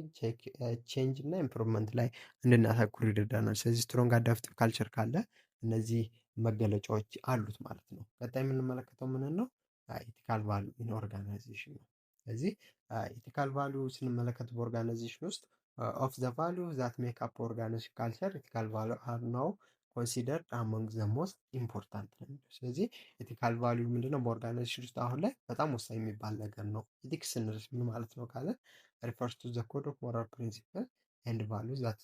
ቼንጅ እና ኢምፕሩቭመንት ላይ እንድናተኩር ይረዳናል። ስለዚህ ስትሮንግ አዳፕቲቭ ካልቸር ካለ እነዚህ መገለጫዎች አሉት ማለት ነው። ቀጣይ የምንመለከተው ምን ነው? ኢቲካል ቫሉ ኢን ኦርጋናይዜሽን ነው። ስለዚህ ኢቲካል ቫሉ ስንመለከት በኦርጋናይዜሽን ውስጥ ኦፍ ዘ ቫሉ ዛት ሜክ አፕ ኦርጋናይዜሽን ካልቸር ኢቲካል ቫሉ አር ናው ኮንሲደርድ አሞንግ ዘ ሞስት ኢምፖርታንት ነው። ስለዚህ ኢቲካል ቫሉ ምንድነው? በኦርጋናይዜሽን ውስጥ አሁን ላይ በጣም ወሳኝ የሚባል ነገር ነው። ኢቲክስ ስንል ምን ማለት ነው ካለ refers to the code of moral principle and values that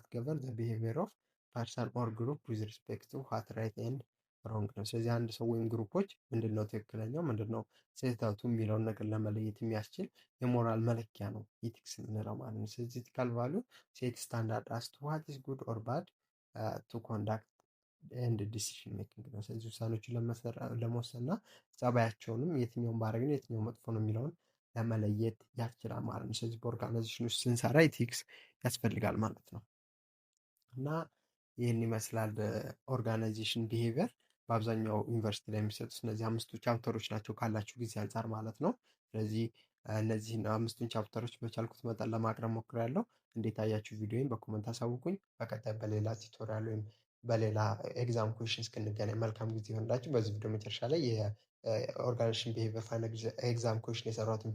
govern the behavior of person or group with respect to what right and wrong ነው። ስለዚህ አንድ ሰው ወይም ግሩፖች ምንድነው ትክክለኛው ምንድነው ስህተቱ የሚለውን ነገር ለመለየት የሚያስችል የሞራል መለኪያ ነው ኢቲክስ የምንለው ማለት ነው። ስለዚህ ኢቲካል ቫሉ ሴት ስታንዳርድ አስ ቱ ዋት ኢዝ ጉድ ኦር ባድ ቱ ኮንዳክት ኤንድ ዲሲሽን ሜኪንግ ነው። ስለዚህ ውሳኔዎችን ለመወሰን እና ጸባያቸውንም የትኛውን ባረግ ነው የትኛው መጥፎ ነው የሚለውን ለመለየት ያስችላል ማለት ነው። ስለዚህ በኦርጋናይዜሽን ውስጥ ስንሰራ ኢቲክስ ያስፈልጋል ማለት ነው እና ይህን ይመስላል ኦርጋናይዜሽን ቢሄቪየር። በአብዛኛው ዩኒቨርሲቲ ላይ የሚሰጡት እነዚህ አምስቱ ቻፕተሮች ናቸው ካላችሁ ጊዜ አንጻር ማለት ነው። ስለዚህ እነዚህን አምስቱን ቻፕተሮች በቻልኩት መጠን ለማቅረብ ሞክሬያለሁ። እንዴት አያችሁ ቪዲዮን በኮመንት አሳውቁኝ። በቀጣይ በሌላ ቱቶሪያል ወይም በሌላ ኤግዛም ኩዌሽን እስክንገናኝ መልካም ጊዜ ይሆንላችሁ። በዚህ ቪዲዮ መጨረሻ ላይ የኦርጋናይዜሽን ቢሄቪየር ፋይናል ኤግዛም ኩዌሽን የሰራሁትን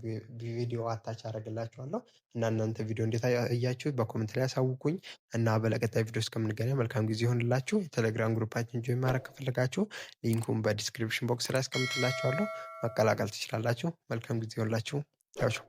ቪዲዮ አታች አደርግላችኋለሁ እና እናንተ ቪዲዮ እንዴት እያችሁት በኮሜንት ላይ ያሳውቁኝ እና በቀጣይ ቪዲዮ እስከምንገናኝ መልካም ጊዜ ይሆንላችሁ። የቴሌግራም ግሩፓችን ጆይን ማድረግ ከፈለጋችሁ ሊንኩን በዲስክሪፕሽን ቦክስ ላይ አስቀምጥላችኋለሁ፣ መቀላቀል ትችላላችሁ። መልካም ጊዜ ይሆንላችሁ። ቻው ቻው።